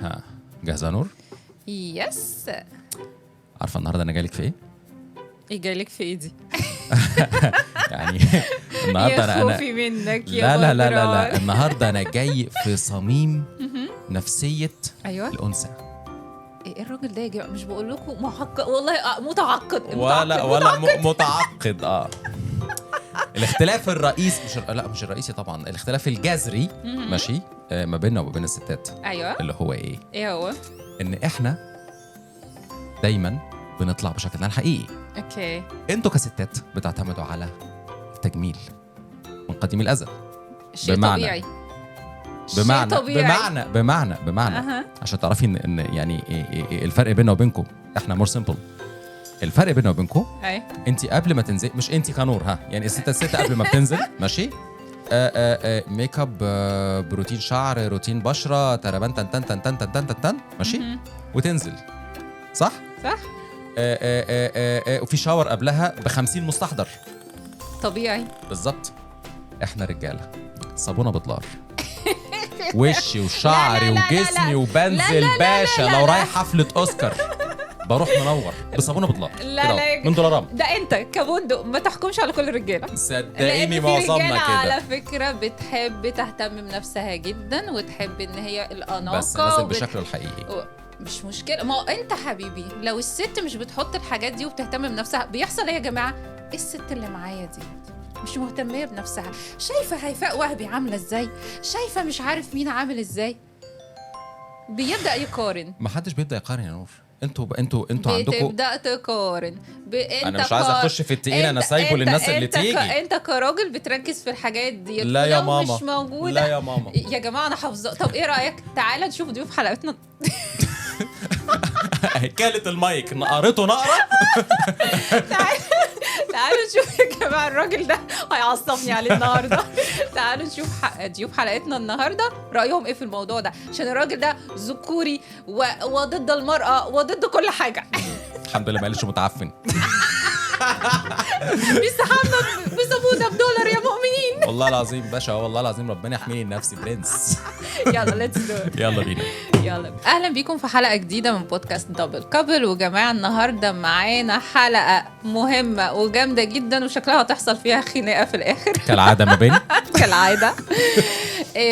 ها جاهزة نور؟ يس. عارفة النهاردة أنا جايلك في إيه؟ ايه جايلك في ايدي؟ يعني النهاردة يا أنا خوفي منك يا لا لا لا لا لا بدران. النهاردة أنا جاي في صميم نفسية ايوه. الأنثى. ايه الراجل ده يا جماعه؟ مش بقول لكم محقق والله، متعقد ولا متعقد الاختلاف الرئيسي مش الرئيسي طبعا، الاختلاف الجذري ماشي ما بيننا وما بين الستات. ايوه. اللي هو ايه هو؟ ان احنا دايما بنطلع بشكلنا الحقيقي. اوكي. انتوا كستات بتعتمدوا على التجميل من قديم الازل. شيء طبيعي. بمعنى عشان تعرفي ان يعني إيه الفرق بيننا وبينكم. احنا مور سيمبل. الفرق بيننا وبينكم انت قبل ما تنزل، مش انت كنور يعني الست قبل ما بتنزل ماشي ميك اب، بروتين شعر، روتين بشره، تربان تن تن تن تن تن تن تن ماشي وتنزل صح وفي شاور قبلها ب50 مستحضر طبيعي. بالظبط. احنا رجاله صابونه بضلار وشي وشعري وجسمي وبنزل باشا لو رايح حفله اوسكار بروح منور بصابونه بضلار لا من دولارام. ده انت كبندق ما تحكمش على كل الرجاله، صدقيني معظمنا كده. على فكره بتحب تهتم بنفسها جدا وتحب ان هي الاناقه بس نازل بشكله الحقيقي. مش مشكله. ما انت حبيبي لو الست مش بتحط الحاجات دي وبتهتم بنفسها بيحصل ايه يا جماعه؟ الست اللي معايا دي مش مهتميه بنفسها. شايفه هيفاء وهبي عامله ازاي؟ شايفه مش عارف مين عامل ازاي؟ بيبدا يقارن. ما حدش بيبدا يقارن يا نور. انتوا عندكم بتبدا تقارن. انا مش عايز اخش في التقيل، انا سايبه للناس اللي تيجي. انت كراجل بتركز في الحاجات دي. لا يا ماما مش موجوده. لا يا ماما يا جماعه انا حافظه. طب ايه رايك تعال نشوف ضيوف حلقتنا. كالت المايك نقرته نقره. تعالوا نشوف يا جماعه الراجل ده هيعصبني عليه النهارده. تعالوا نشوف ضيوف حلقتنا النهارده رايهم ايه في الموضوع ده، عشان الراجل ده ذكوري وضد المراه وضد كل حاجه. الحمد لله ما قالش متعفن. بيستحملنا بيسابونا بدولار يا مؤمنين. والله العظيم باشا، والله العظيم ربنا يحميني نفسي برنس. يلا ليتس دو. يلا بينا. يلا اهلا بيكم في حلقه جديده من بودكاست دبل كابل. وجماعه النهارده معانا حلقه مهمه وجامده جدا وشكلها هتحصل فيها خناقه في الاخر كالعاده ما بين كالعاده.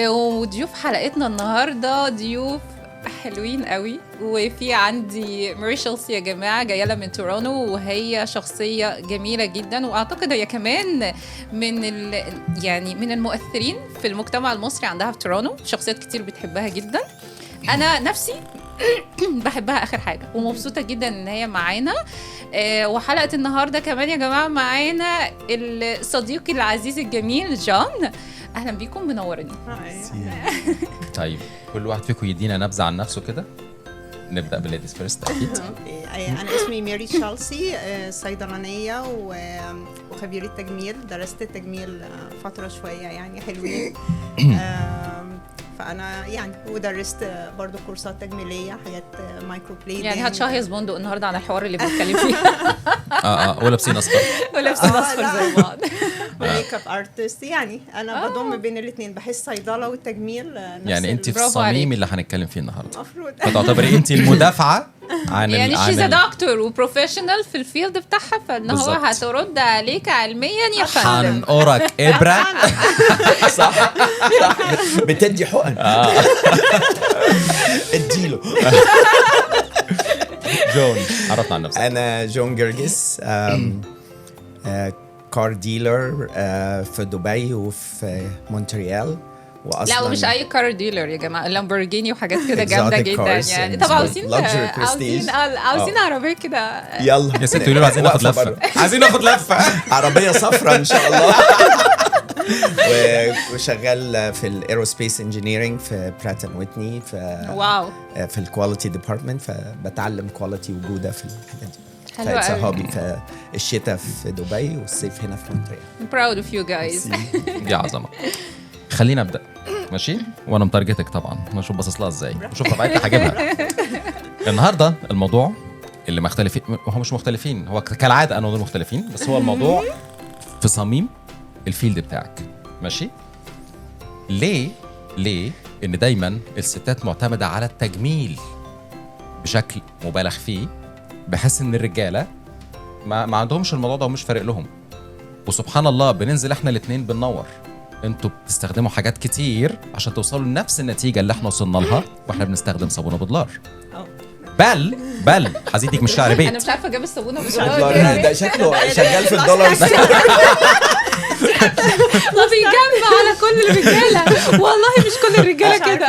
وضيوف حلقتنا النهارده ضيوف حلوين قوي. وفي عندي ميريشلز يا جماعه جايه لها من تورونتو، وهي شخصيه جميله جدا، واعتقد هي كمان يعني من المؤثرين في المجتمع المصري عندها في تورونتو. شخصيات كتير بتحبها جدا. انا نفسي بحبها اخر حاجه، ومبسوطه جدا ان هي معانا. وحلقه النهارده كمان يا جماعه معانا صديقي العزيز الجميل جون. اهلا بيكم منورين. طيب كل واحد فيكم يدينا نبذه عن نفسه كده. نبدا بالليديز فيرست اكيد. انا اسمي ميري تشالسي، صيدلانيه وخبيره تجميل. درست التجميل فتره شويه يعني حلوين. فانا يعني ودرست برضو كورسات تجميليه، حاجات مايكرو بليدنج. يعني هتشهيص بندق النهارده على الحوار اللي بنتكلم فيه. ولابسين اصفر زي بعض. ميك اب ارتست. يعني انا بضم بين الاثنين، بحس صيدله والتجميل يعني انت في الصميم اللي هنتكلم فيه النهارده. المفروض فتعتبري انت المدافعه عن يعني شيز دكتور وبروفيشنال في الفيلد بتاعها، فان هو هترد عليك علميا يا فندم. هنقرك ابره. صح بتدي حقن. اديله. جون عرفنا عن نفسك. انا جون جرجس، كار ديلر في دبي وفي مونتريال. لا مش اي كار ديلر يا جماعه، لامبورجيني وحاجات كده جامده جدا يعني. طب عاوزين عربيه كده. يلا يا ست قولوا عايزين ناخد لفه. عايزين ناخد لفه. عربيه صفراء ان شاء الله. وشغال في الايروسبيس انجينيرنج في برات اند ويتني في الكواليتي ديبارتمنت. فبتعلم كواليتي وجوده في الحاجات دي. فايتس هوبي. في الشتاء في دبي والصيف هنا في مونتريال. proud of you guys. دي عظمه. خلينا ابدا ماشي، وانا متارجتك طبعا. نشوف باصص لها ازاي، نشوف ربعتها هجيبها. النهارده الموضوع اللي مختلفين، هو مش مختلفين، هو كالعاده انا ودول مختلفين، بس هو الموضوع في صميم الفيلد بتاعك ماشي. ليه ان دايما الستات معتمده على التجميل بشكل مبالغ فيه، بحس ان الرجاله ما عندهمش الموضوع ده ومش فارق لهم. وسبحان الله بننزل احنا الاثنين بننور، انتوا بتستخدموا حاجات كتير عشان توصلوا لنفس النتيجه اللي احنا وصلنا لها، واحنا بنستخدم صابونه $1. بل هزيدك مش شعر بيت. انا مش عارفه جاب الصابونه $1 ده شكله شغال في $1. وبيجمع على كل الرجاله، والله مش كل الرجاله كده.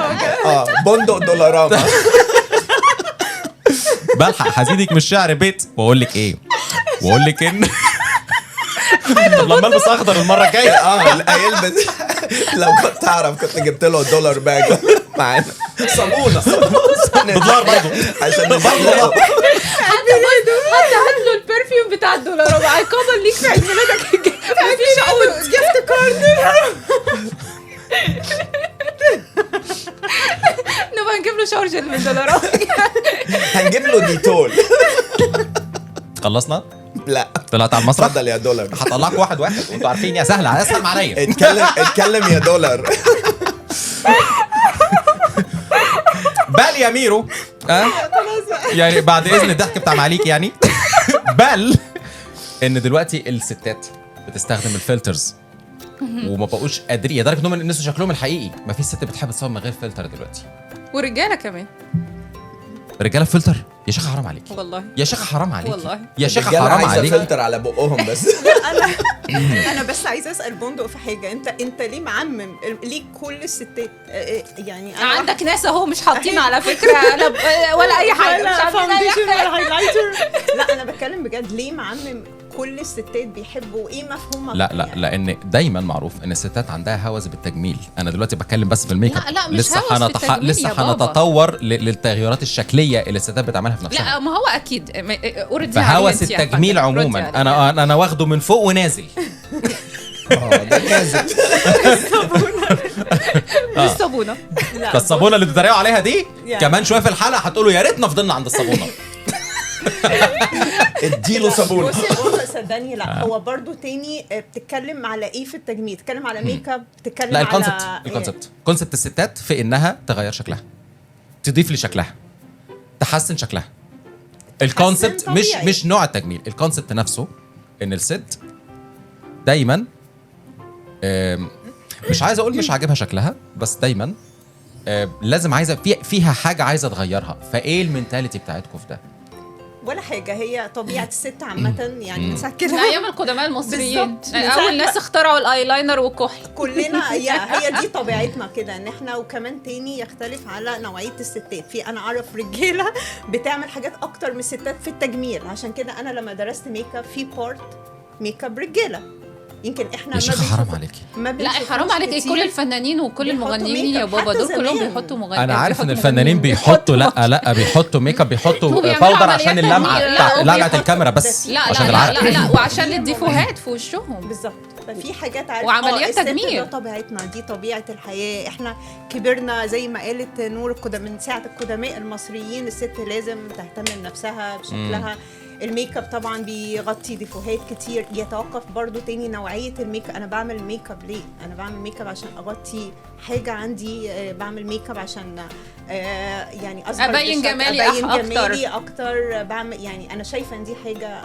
بندق دولارama. بلحق هزيدك مش شعر بيت واقول لك ايه، واقول لك ان طب لما البس اخضر المره الجايه هيلبس. لو كنت اعرف كنت جبت له $1 باج معانا صابونه $1 برضه عشان نبقى حتى هات له البرفيوم بتاع $1 عقابا ليك في عيد ميلادك. مفيش عود جفت كارد. نبقى نجيب له شاور جل من $1. هنجيب له ديتول. خلصنا؟ لا طلعت على المسرح. اتفضل يا $. هطلعك واحد وانتوا عارفين يا سهله اسهل عليا. اتكلم يا $. بل يا ميرو يعني بعد اذن الضحك بتاع معاليك يعني بل ان دلوقتي الستات بتستخدم الفلترز وما بقوش قادرين، لدرجه انهم الناس شكلهم الحقيقي ما في ست بتحب تصور من غير فلتر دلوقتي. والرجاله كمان. رجاله فلتر يا شيخه حرام عليك والله يا شيخه حرام عليك والله يا شيخه حرام عليك. فلتر على بقهم بس. انا بس عايزه اسال بندق في حاجه. انت ليه معمم ليه كل الستات؟ يعني انا عندك ناس اهو مش حاطين على فكره ولا اي حاجه، مش عارفين اي حاجه. هايلايتر. لا انا بتكلم بجد، ليه معمم كل الستات بيحبوا ايه مفهومها؟ لا لان دايما معروف ان الستات عندها هوس بالتجميل. انا دلوقتي بتكلم بس في الميك اب. لا مش لسه هنتطور للتغيرات الشكليه اللي الستات بتعملها في نفسها. لا ما هو اكيد اوريدي فهوس التجميل عموما انا واخده من فوق ونازل. ده نازل. الصابونه الصابونه اللي بتتريقوا عليها دي كمان شويه في الحلقه هتقولوا يا ريتنا فضلنا عند الصابونه. اديله صابونه. بصي صدقني لا هو برضو تاني بتتكلم على ايه في التجميل؟ بتتكلم على ميك اب، بتتكلم لا على كونسبت الستات في انها تغير شكلها، تضيف لشكلها، تحسن شكلها. الكونسبت مش نوع التجميل، الكونسبت نفسه ان الست دايما مش عايز اقول مش عاجبها شكلها، بس دايما لازم عايزه فيها حاجه عايزه تغيرها. فايه المينتاليتي بتاعتكم في ده؟ ولا حاجه، هي طبيعه الست عامه يعني من ساعه كده من ايام القدماء المصريين اول ناس اخترعوا الايلاينر والكحل. كلنا هي دي طبيعتنا كده ان احنا. وكمان تاني يختلف على نوعيه الستات. في انا اعرف رجاله بتعمل حاجات اكتر من الستات في التجميل، عشان كده انا لما درست ميك اب في بارت ميك اب رجاله. يمكن احنا يا شيخه حرام عليكي. لا حرام عليك ايه، كل الفنانين وكل المغنيين يا بابا دول كلهم بيحطوا مغنيين. انا عارف ان الفنانين بيحطوا لا بيحطوا ميك اب، بيحطوا باودر عشان لمعه الكاميرا بس. لا وعشان الديفوهات في وشهم بالظبط. ففي حاجات عارفه وعمليات تجميل. ده طبيعتنا، دي طبيعه الحياه. احنا كبرنا زي ما قالت نور من ساعه القدماء المصريين الست لازم تهتم بنفسها بشكلها. الميك اب طبعا بيغطي ديفوهات كتير. يتوقف برضو تاني نوعيه الميك اب. انا بعمل ميك اب ليه؟ انا بعمل ميك اب عشان اغطي حاجه عندي، بعمل ميك اب عشان يعني ابين جمالي اكتر. بعمل يعني انا شايفه ان دي حاجه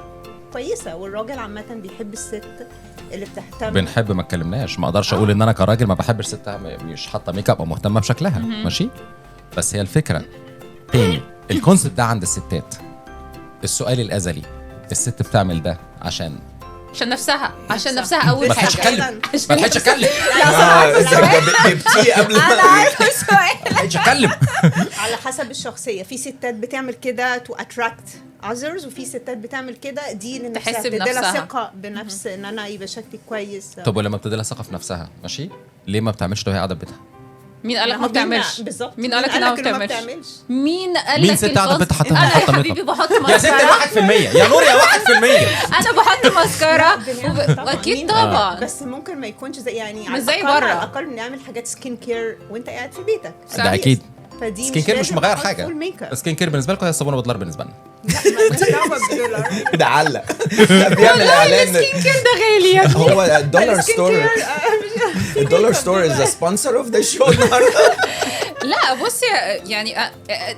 كويسه. والراجل عامه بيحب الست اللي بتهتم. بنحب ما اتكلمناش، ما اقدرش اقول ان انا كراجل ما بحبش ست مش حاطه ميك اب او مهتمه بشكلها. ماشي، بس هي الفكره تاني الكونسبت ده عند الستات. السؤال الازلي، الست بتعمل ده عشان نفسها، عشان نفسها اول حاجه. ما تحكيش اتكلم. جبتيه قبل ما انا عارفه السؤال. ما تحكيش اتكلم. على حسب الشخصيه. في ستات بتعمل كده تو اتراكت others، وفي ستات بتعمل كده دي لنفسها، تحس تديلها ثقه بنفس ان انا يبقى شكلي كويس. طب ولما بتديلها ثقه في نفسها ماشي، ليه ما بتعملش ده وهي قاعده في بيتها؟ مين قالك ما بتعملش؟ بالظبط. مين قالك انها ما بتعملش؟ مين قالك؟ مين ست قاعده في بيتها حاطه انا يا حبيبي بحط ماسكارا يا ست 1%، يا نور يا 1%. انا بحط ماسكارا اكيد طبعا، بس ممكن ما يكونش زي يعني مش زي بره. على الاقل بنعمل حاجات سكين كير وانت قاعد في بيتك. ده اكيد. فدي سكين كير مش مغير حاجه. سكين كير بالنسبه لكم هي الصابونه $1 بالنسبه لنا. ده علق بيعمل اعلان. السكين كير ده غالي يا ابني. هو الدولار ستور از سبونسر اوف ذا شو النهارده. لا بصي يعني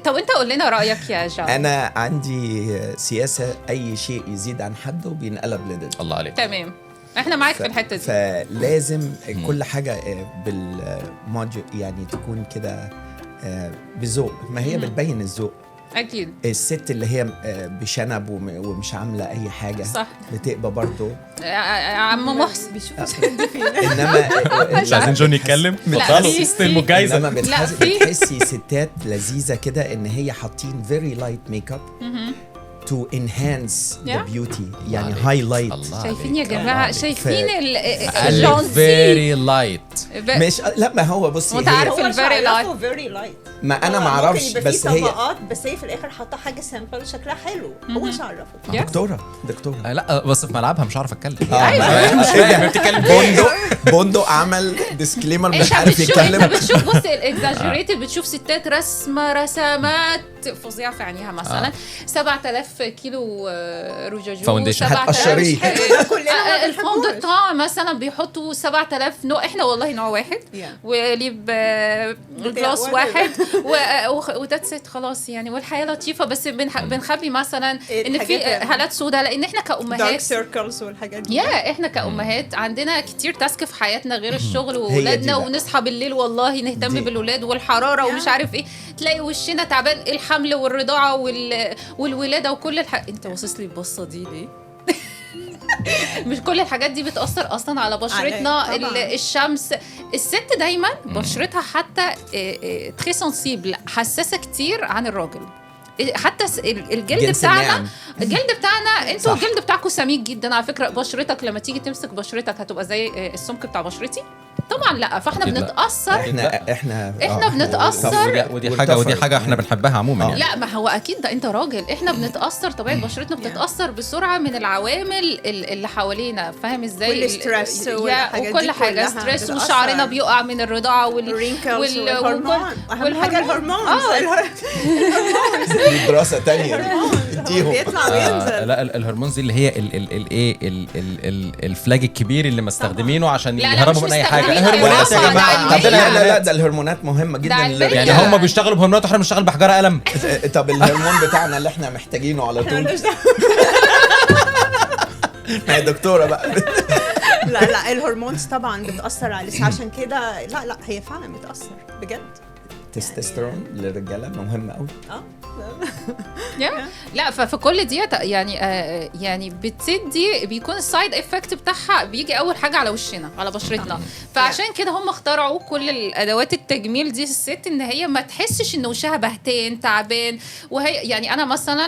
طب انت قول لنا رايك يا جان. انا عندي سياسه اي شيء يزيد عن حده بينقلب لضد. الله عليك. تمام، احنا معاك في الحته دي. فلازم كل حاجه بالموجو يعني تكون كده بذوق، ما هي بتبين الذوق. اكيد الست اللي هي بشنب ومش عامله اي حاجه صح بتبقى برضو عم محسن بيشوف انما مش عايزين جون يتكلم. اتفضلوا استلموا جايزه. انما بتحسي ستات لذيذه كده ان هي حاطين very light makeup to enhance the beauty يعني highlight. شايفين يا جماعه؟ شايفين الجونسي very light مش لا ما هو بصي انت عارف الفيري لايت ما انا ما اعرفش بس هي بس هي في الاخر حاطه حاجه سامبل شكلها حلو. هو مش عارفه دكتوره لا بس في ملعبها مش عارف اتكلم. مش بتتكلم. بوندو عمل ديسكليمر مش عارف يتكلم. انت بتشوف بصي الاكزاجريتد، بتشوف ستات رسمات فظيعه في عينيها مثلا 7000 كيلو رجاجو فاونديشن هتقشريه. الفوند طا مثلا بيحطوا 7000 نوع. احنا والله نوع واحد وليب جلوس واحد وتاتست خلاص يعني. والحياه لطيفه بس بنخبي مثلا ان في هالات سوداء لان احنا كأمهات دارك سيركلز والحاجات دي. احنا كأمهات عندنا كتير تاسك في حياتنا غير الشغل واولادنا، ونصحى بالليل والله نهتم بالولاد والحراره ومش عارف ايه، تلاقي وشنا تعبان. الحمل والرضاعه والولاده وكل انت باصص لي البصه دي ليه؟ مش كل الحاجات دي بتأثر أصلا على بشرتنا. الشمس، الست دايما بشرتها حتى تري سنسيبل، حساسة كتير عن الراجل. حتى الجلد بتاعنا انتوا الجلد بتاعكم سميك جدا على فكرة. بشرتك لما تيجي تمسك بشرتك هتبقى زي السمك بتاع بشرتي؟ طبعا لا. فاحنا بنتأثر، احنا بنتأثر. ودي حاجة احنا بنحبها عموما يعني. لا ما هو اكيد ده انت راجل. احنا بنتأثر، طبيعة بشرتنا بتتأثر بسرعة من العوامل اللي حوالينا. فاهم ازاي؟ والستريس وكل حاجة ستريس، وشعرنا بيقع من الرضاعة والهرمون. اهم حاجة الهرمون. دراسة تانية بيطلع وينزل. لا الهرمونز دي اللي هي الفلاج الكبير اللي مستخدمينه عشان يهربوا من اي حاجة. الهرمونات يا جماعه. لا ده الهرمونات مهمه جدا. يعني هم بيشتغلوا بهرمونات واحنا بنشتغل بحجاره قلم. طب الهرمون بتاعنا اللي احنا محتاجينه على طول ما هي دكتوره بقى. لا الهرمونز طبعا بتاثر على الجسم، عشان كده لا هي فعلا بتاثر بجد. تستوستيرون للرجاله مهم قوي. لا ففي كل دي يعني بتدي بيكون السايد افكت بتاعها بيجي اول حاجه على وشنا على بشرتنا. فعشان كده هم اخترعوا كل الادوات التجميل دي الست ان هي ما تحسش ان وشها بهتان تعبان. وهي يعني انا مثلا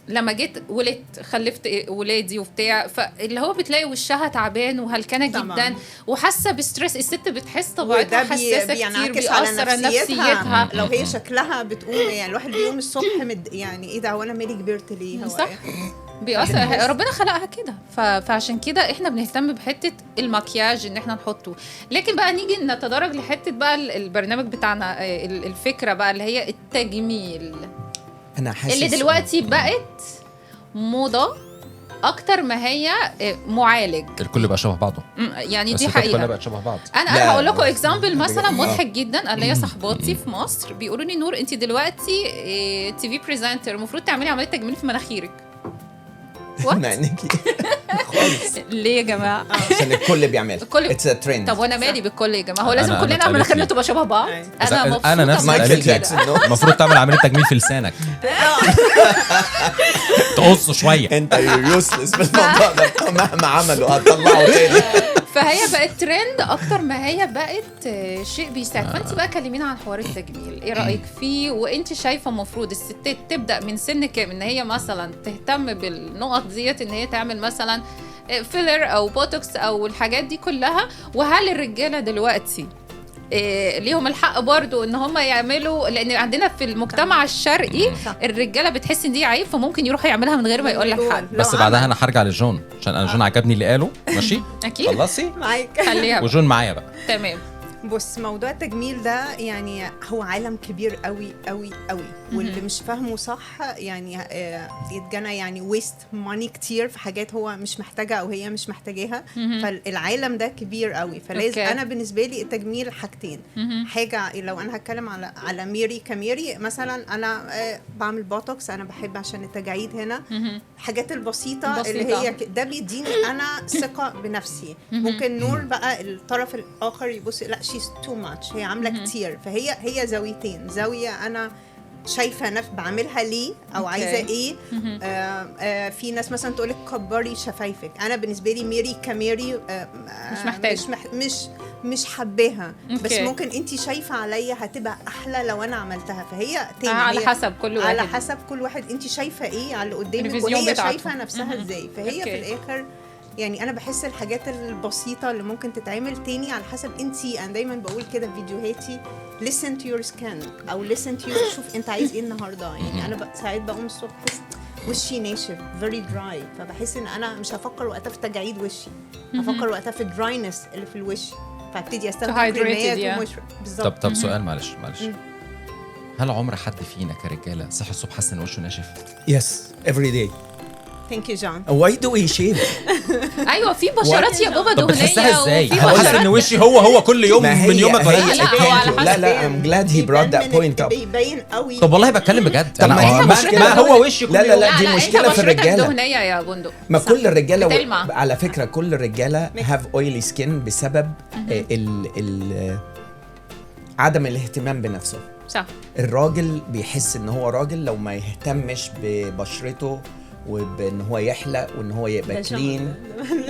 لما جيت ولدت خلفت ولادي وبتاع، فاللي هو بتلاقي وشها تعبان وهلكانه جدا وحاسه بستريس. الست بتحس طبيعتها حساسه كتير، بيأثر على نفسيتها. لو هي شكلها بتقوم يعني الواحد بيقوم الصبح يعني ايه ده وانا مالي كبرت ليه؟ صح بيأثر. ربنا خلقها كده. فعشان كده احنا بنهتم بحته المكياج ان احنا نحطه. لكن بقى نيجي نتدرج لحته بقى البرنامج بتاعنا، الفكره بقى اللي هي التجميل أنا حاسس اللي دلوقتي بقت موضة أكتر ما هي معالج. الكل بقى شبه بعضه يعني دي حقيقة. الكل بقى شبه بعض. أنا هقول لكم إكزامبل مثلا مضحك جدا. أنا ليا صحباتي في مصر بيقولوا لي نور أنت دلوقتي تي في بريزنتر، المفروض تعملي عملية تجميل في مناخيرك. معنيكي خالص. ليه يا جماعه؟ عشان الكل بيعمل اتس ا ترند. طب وانا مالي بالكل يا جماعه؟ هو لازم كلنا مناخيرنا تبقى شبه بعض؟ انا نفسي مايكل جاكسون المفروض تعمل عمليه تجميل في لسانك تقص شويه. انت يوسلس بالموضوع ده مهما عملوا هتطلعوا تاني. فهي بقت ترند اكتر ما هي بقت شيء بيساعد. فانت بقى كلمينا عن حوار التجميل، ايه رايك فيه؟ وانت شايفه المفروض الستات تبدا من سن كام ان هي مثلا تهتم بالنقط ديت، ان هي تعمل مثلا فيلر او بوتوكس او الحاجات دي كلها؟ وهل الرجاله دلوقتي ليهم الحق برضو ان هم يعملوا؟ لان عندنا في المجتمع الشرقي الرجاله بتحس ان دي عيب، فممكن يروح يعملها من غير ما يقول لك حد. بس بعدها انا هرجع لجون عشان انا جون عجبني اللي قاله. ماشي اكيد خلصي معاك خليها وجون معايا بقى. تمام. بص، موضوع التجميل ده يعني هو عالم كبير قوي قوي قوي، واللي مش فاهمه صح يعني يتجنى يعني ويست ماني كتير في حاجات هو مش محتاجها او هي مش محتاجاها. فالعالم ده كبير قوي، فلازم انا بالنسبه لي التجميل حاجتين. حاجه لو انا هتكلم على ميري كميري مثلا، انا بعمل بوتوكس، انا بحب عشان التجاعيد هنا. الحاجات البسيطه اللي هي ده بيديني انا ثقه بنفسي. ممكن نور بقى الطرف الاخر يبص لا شيز تو ماتش، هي عامله كتير. فهي زاويتين، زاويه انا شايفه بعملها ليه او عايزه ايه. في ناس مثلا تقول لك كبري شفايفك، انا بالنسبه لي ميري كميري مش محتاج، مش حباها. بس ممكن انت شايفه عليا هتبقى احلى لو انا عملتها. فهي تاني على حسب كل واحد، على حسب كل واحد انت شايفه ايه على اللي قدامك وهي شايفه نفسها ازاي. فهي في الاخر يعني انا بحس الحاجات البسيطه اللي ممكن تتعمل تاني على حسب انتي. انا دايما بقول كده في فيديوهاتي listen to your skin او listen to your، شوف انت عايز ايه النهارده. يعني انا ساعات بقوم الصبح بحس وشي ناشف very dry، فبحس ان انا مش هفكر وقتها في تجاعيد وشي، هفكر وقتها في الدراينس اللي في الوش، فابتدي استخدم كريمات بالظبط. طب سؤال معلش هل عمر حد فينا كرجاله صحي الصبح حس ان وشه ناشف؟ Yes, every day. Thank you John. Why do we shave? ايوه في بشرات يا بابا طب بتحسها ازاي؟ وفي حاسس ان وشي هو كل يوم من يومك ولا لا I'm glad he brought that point up. بيبين قوي. طب والله بتكلم بجد. طب ما هو وشي كل يوم. لا دي مشكله في الرجاله. دهنيه يا بندق. ما كل الرجاله على فكره كل الرجاله have oily skin بسبب عدم الاهتمام بنفسه. صح. الراجل بيحس ان هو راجل لو ما يهتمش ببشرته وبان هو يحلق وان هو يبقى كلين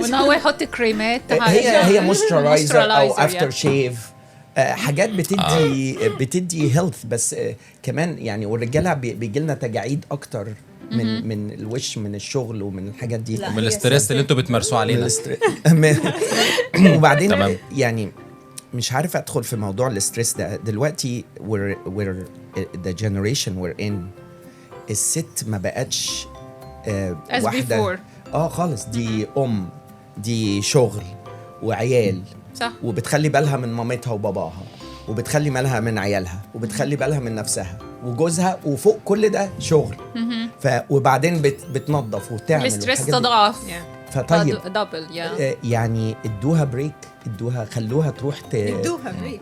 وان هو يحط كريمات. هي مويسترايزر او افتر شيف، حاجات بتدي هيلث. بس كمان يعني والرجاله بيجي لنا تجاعيد اكتر من الوش، من الشغل ومن الحاجات دي، من الاسترس اللي انتوا بتمارسوه علينا. وبعدين يعني مش عارف ادخل في موضوع الاسترس ده دلوقتي. we're the generation we're in، الست ما بقتش واحدة خالص، دي دي شغل وعيال. صح. وبتخلي بالها من مامتها وباباها، وبتخلي بالها من عيالها، وبتخلي بالها من نفسها وجوزها، وفوق كل ده شغل. وبعدين بتنظف وتعمل الستريس تضاعف. فطيب دبل يعني ادوها بريك، خلوها تروح ادوها بريك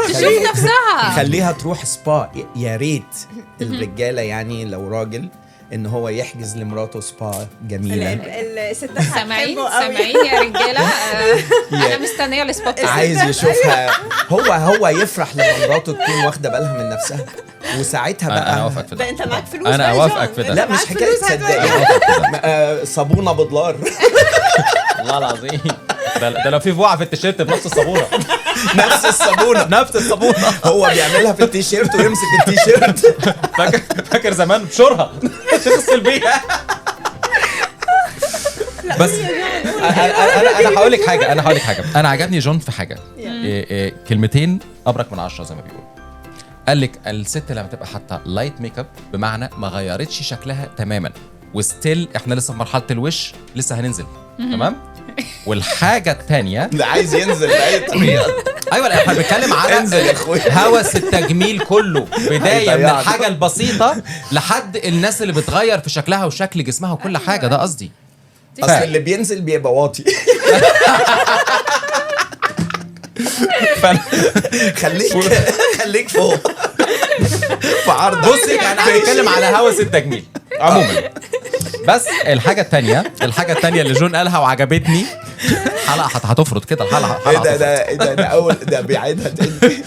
تشوف نفسها، خليها تروح سبا. يا ريت الرجاله يعني لو راجل ان هو يحجز لمراته سبا جميله. الستات سامعين يا رجاله. انا مستنيه السبا بتاعتي، عايز يشوفها. هو يفرح لما مراته تكون واخده بالها من نفسها، وساعتها بقى انا اوافقك في ده. انت معاك فلوس؟ انا اوافقك في ده. لا مش حكايه تصدقي. صابونه بدولار. والله العظيم ده لو في فوعه في التيشيرت بنفس الصابونه. نفس الصابونه هو بيعملها في التيشيرت ويمسك التيشيرت. فاكر زمان بشورها تغسل بيها. بس انا هقول لك حاجه انا عجبني جون في حاجه. كلمتين ابرك من 10 زي ما بيقول. قال لك الست لما تبقى حاطه لايت ميك اب بمعنى ما غيرتش شكلها تماما، وستيل احنا لسه في مرحله الوش، لسه هننزل تمام. والحاجه الثانيه اللي عايز ينزل باي طريقه. ايوه احنا بنتكلم على هوس التجميل كله، بدايه من الحاجه البسيطه لحد الناس اللي بتغير في شكلها وشكل جسمها وكل حاجه. ده قصدي. اصل اللي بينزل بيبقى واطي. خليك فوق في عرض. بصي انا هنتكلم على هوس التجميل عموما. بس الحاجه الثانيه اللي جون قالها وعجبتني، حلقه هتفرض كده الحلقه. ده اول ده بيعيدها تاني.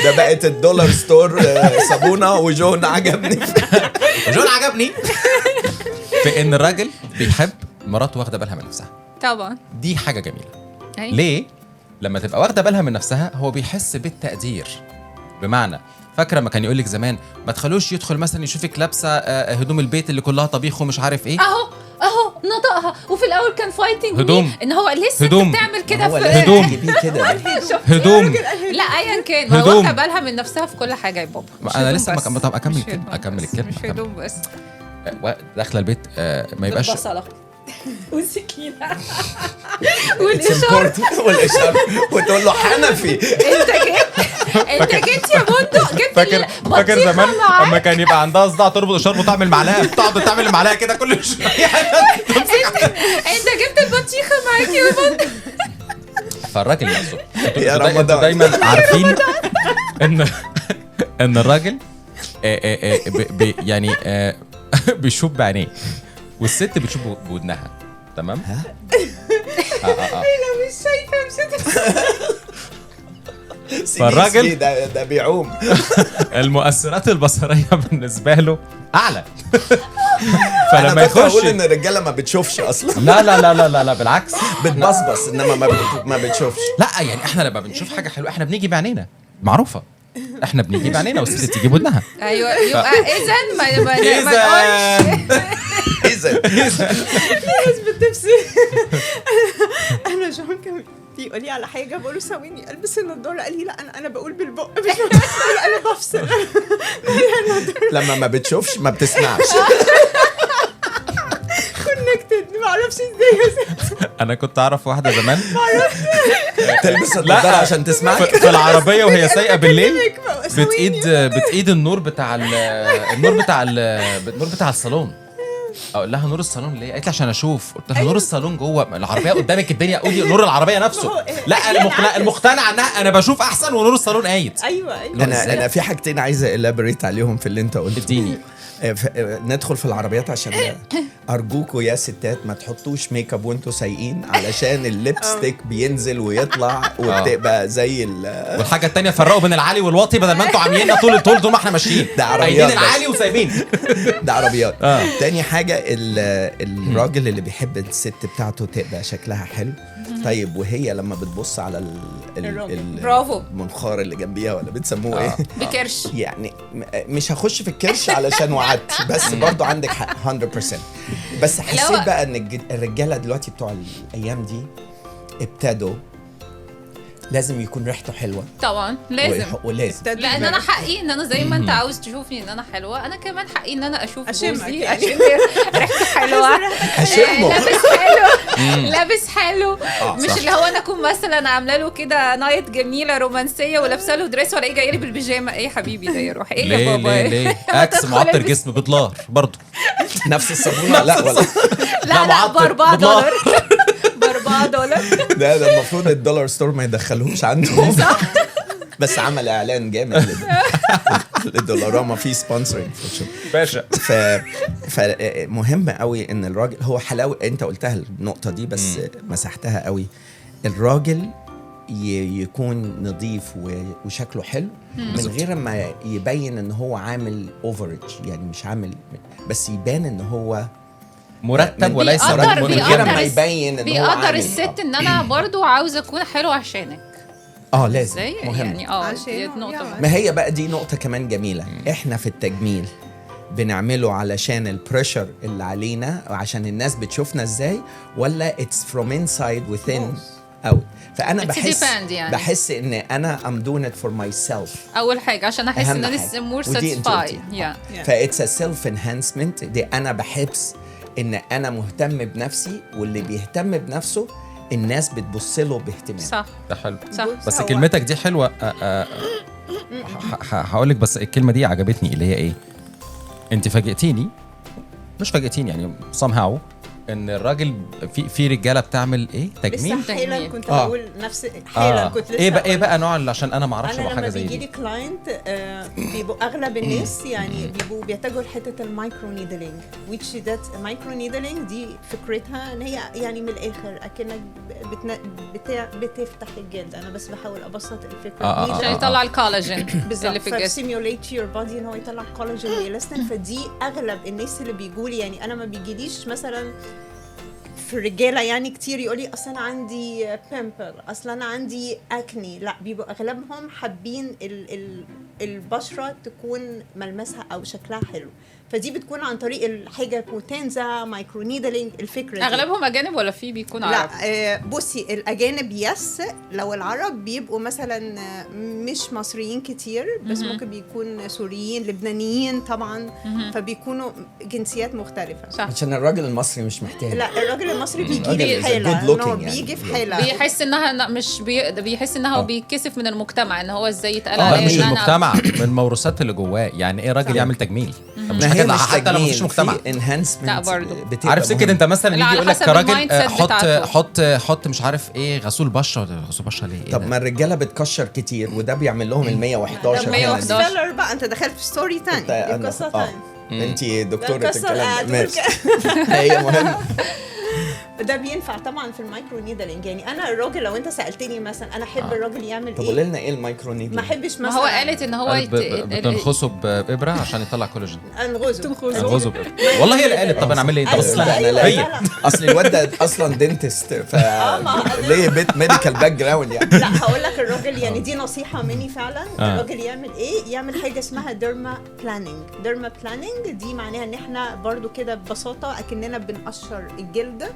ده بقت الدولار ستور صابونه. وجون عجبني في ان الراجل بيحب مراته واخده بالها من نفسها. طبعا دي حاجه جميله. ليه؟ لما تبقى واخده بالها من نفسها هو بيحس بالتقدير. بمعنى فاكره ما كان يقول لك زمان ما تخلوش يدخل مثلا يشوفك لابسه هدوم البيت اللي كلها طبيخ ومش عارف ايه. اهو نطقها. وفي الاول كان فايتنج هدوم. ان هو لسه بتعمل كده في هدوم. لا ايا كان هو واخده بالها من نفسها في كل حاجه يا بابا. انا لسه اكمل الكلمه. مش هدوم بس. داخله البيت ما يبقاش وسكينه والاشاره وتقول له حنفي. انت جيت يا بندق، جبت فاكر زمان لما كان يبقى عندها صداع تربط الشرب وتعمل معلقه، تقعد تعمل المعلقه كده كل شويه. انت جبت البطيخه معاك يا بندق. فالراجل نفسه يا رمضان دايما عارفين ان الراجل يعني بيشوف بعينيه والست بتشوف بودنها. تمام. انا مش شايفه فالراجل ده بيعوم. المؤثرات البصريه بالنسبه له اعلى. فلما يخش اقول ان الرجاله ما بتشوفش اصلا. لا لا لا لا لا, لا بالعكس، بتبصبص انما ما بتشوفش. لا يعني احنا لما بنشوف حاجه حلوه احنا بنيجي بعينينا، معروفه احنا بنيجي بعينينا والست تيجي بودنها. ايوه يبقى اذا ما اذا الناس بتفسر. انا جون كان يقول لي على حاجه بقول له ثواني البس النضاره، قال لي لا انا بقول بالبق مش انا بفصل. لما ما بتشوفش ما بتسمعش. كونكتد ما اعرفش ازاي. انا كنت اعرف واحده زمان تلبس النضاره عشان تسمعك في العربيه وهي سايقه بالليل، بتقيد النور بتاع الصالون. اقول لها نور الصالون ليه؟ قالت لي عشان اشوف. قلت لها نور الصالون جوه العربيه قدامك الدنيا، قولي نور العربيه نفسه. لا انا المقتنع انها انا بشوف احسن ونور الصالون قايد. ايوه انا في حاجتين عايزه الابريت عليهم في اللي انت قلته. اديني. ندخل في العربيات عشان ارجوكوا يا ستات ما تحطوش ميك اب وانتوا سايقين، علشان الليبستيك بينزل ويطلع وبتبقى زي والحاجه الثانيه فرقوا بين العالي والواطي بدل ما انتوا عامليننا طول ما احنا ماشيين. ده عربيات العالي وسايبين. ده عربيات. تاني حاجه الراجل اللي بيحب الست بتاعته تبقى شكلها حلو. طيب وهي لما بتبص على برافو المنخار اللي جنبيها ولا بتسموه ايه؟ بكرش. يعني مش هخش في الكرش علشان وعدت، بس برضو عندك حق 100%. بس حسيت بقى ان الرجاله دلوقتي بتوع الايام دي ابتدوا لازم يكون ريحته حلوه. طبعا لازم لان انا حقي ان انا زي ما انت عاوز تشوفني ان انا حلوه، انا كمان حقي ان انا اشوف جوزي عشان ريحته حلوه، لابس حلو. مش اللي هو انا اكون مثلا عامله له كده نايت جميله رومانسيه ولابسه له دريس ولا جاي لي بالبيجامه. ايه يا حبيبي ده يا روح، ايه يا بابا ليه اكس معطر جسم بدولار برضه نفس الصابونه. لا ولا لا ب$4 ده المفروض الدولار ستور ما يدخلوش عندهم. بس عمل اعلان جامد للدولاراما في سبونسرنج باشا. فمهم قوي ان الراجل هو حلاوه. انت قلتها النقطه دي بس مسحتها قوي. الراجل يكون نظيف وشكله حلو من غير ما يبين ان هو عامل اوفرج، يعني مش عامل بس يبان ان هو مرتب وليس من غير ما يبين ان هو عامل. بيقدر الست ان انا برضو عاوزه اكون حلوه عشانك. لازم مهم يعني ما هي بقى دي نقطة كمان جميلة. احنا في التجميل بنعمله علشان البريشر اللي علينا وعشان الناس بتشوفنا ازاي، ولا it's from inside within out. فانا بحس ان انا I'm doing it for myself. اول حاجة عشان احس ان انا more satisfied. فit's a self enhancement. دي انا بحس ان انا مهتم بنفسي، واللي بيهتم بنفسه الناس بتبص له باهتمام. صح ده حلو. صح. بس كلمتك دي حلوه. هقول لك بس الكلمه دي عجبتني اللي هي ايه. انت فاجئتيني، مش فاجئتيني يعني somehow ان الراجل في رجاله بتعمل ايه تجميل. لسه حالا كنت بقول نفس حالا كنت لسه ايه بقى نوع اللي عشان انا ما اعرفش حاجه زي دي. لما بيجي لي كلاينت بيبقوا اغلب الناس يعني بيبقوا بيتجهوا لحته المايكرو نيدلينج which that المايكرو نيدلينج دي فكرتها ان هي يعني من الاخر اكنك بتفتح الجلد. انا بس بحاول ابسط الفكره عشان يطلع الكولاجين اللي في الجسم. سيميوليت يور بودي ان هو يطلع كولاجين وإلاستين. فدي اغلب الناس اللي بيجوا لي، يعني انا ما بيجيليش مثلا في الرجاله يعني كتير يقولي اصلا انا عندي بيمبل، اصلا انا عندي اكني. لا، بيبقوا اغلبهم حابين البشره تكون ملمسها او شكلها حلو. فدي بتكون عن طريق الحاجه بوتنزا، مايكرو نيدلينج، الفكره دي. اغلبهم اجانب ولا في بيكون عرب؟ لا بصي الاجانب يس، لو العرب بيبقوا مثلا مش مصريين كتير بس ممكن بيكون سوريين، لبنانيين طبعا، فبيكونوا جنسيات مختلفه. صح. عشان الراجل المصري مش محتاج. لا الراجل المصري بيجي الراجل في حاله، يعني. بيجي في حاله بيحس انها مش بيحس انها بيتكسف من المجتمع ان هو ازاي يتقال عليه مش إن المجتمع، من الموروثات اللي جواه. يعني ايه راجل يعمل تجميل؟ مش حتى لو مفيش مجتمع لا برضه. عارف سكة انت مثلا يجي يقول لك كراجل حط مش عارف ايه غسول بشره ليه؟ طب ما الرجاله بتكشر كتير وده بيعمل لهم ال 111 111 بقى. انت دخلت في ستوري تاني، دي قصه تانية. انت دكتوره الكلام ماشي. هي مهمه. ده بينفع طبعا في المايكرو نيدلينج. يعني انا الراجل لو انت سالتني مثلا انا احب الراجل يعمل طب ايه؟ قولي لنا ايه المايكرو نيدلينج؟ ما احبش مثلا. ما هو قالت ان هو بتنخصه بابره عشان يطلع كولاجين. انغزه والله هي اللي قالت. طب انا اعمل ايه؟ طب اصل الواد ده اصلا دنتست، ف ليه بيت ميديكال باك جراوند يعني. لا هقول لك الراجل يعني دي نصيحه مني فعلا. الراجل يعمل ايه؟ يعمل حاجه اسمها ديرما بلاننج. ديرما بلاننج دي معناها ان احنا برضو كده ببساطه اكننا بنقشر الجلد.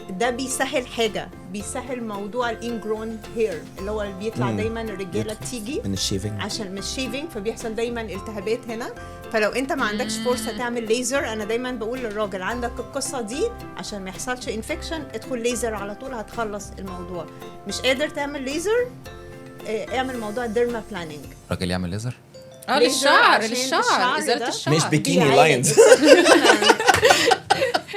ده بيسهل حاجه، بيسهل موضوع الانجرون هير اللي هو اللي بيطلع دايما الرجاله بتيجي من الشيفنج، عشان مش شيفنج، فبيحصل دايما التهابات هنا. فلو انت ما عندكش فرصه تعمل ليزر، انا دايما بقول للراجل عندك القصه دي عشان ما يحصلش انفكشن، ادخل ليزر على طول هتخلص الموضوع. مش قادر تعمل ليزر، اعمل موضوع ديرما بلاننج. راجل يعمل ليزر؟ للشعر ازاله الشعر، مش بيكيني لاينز.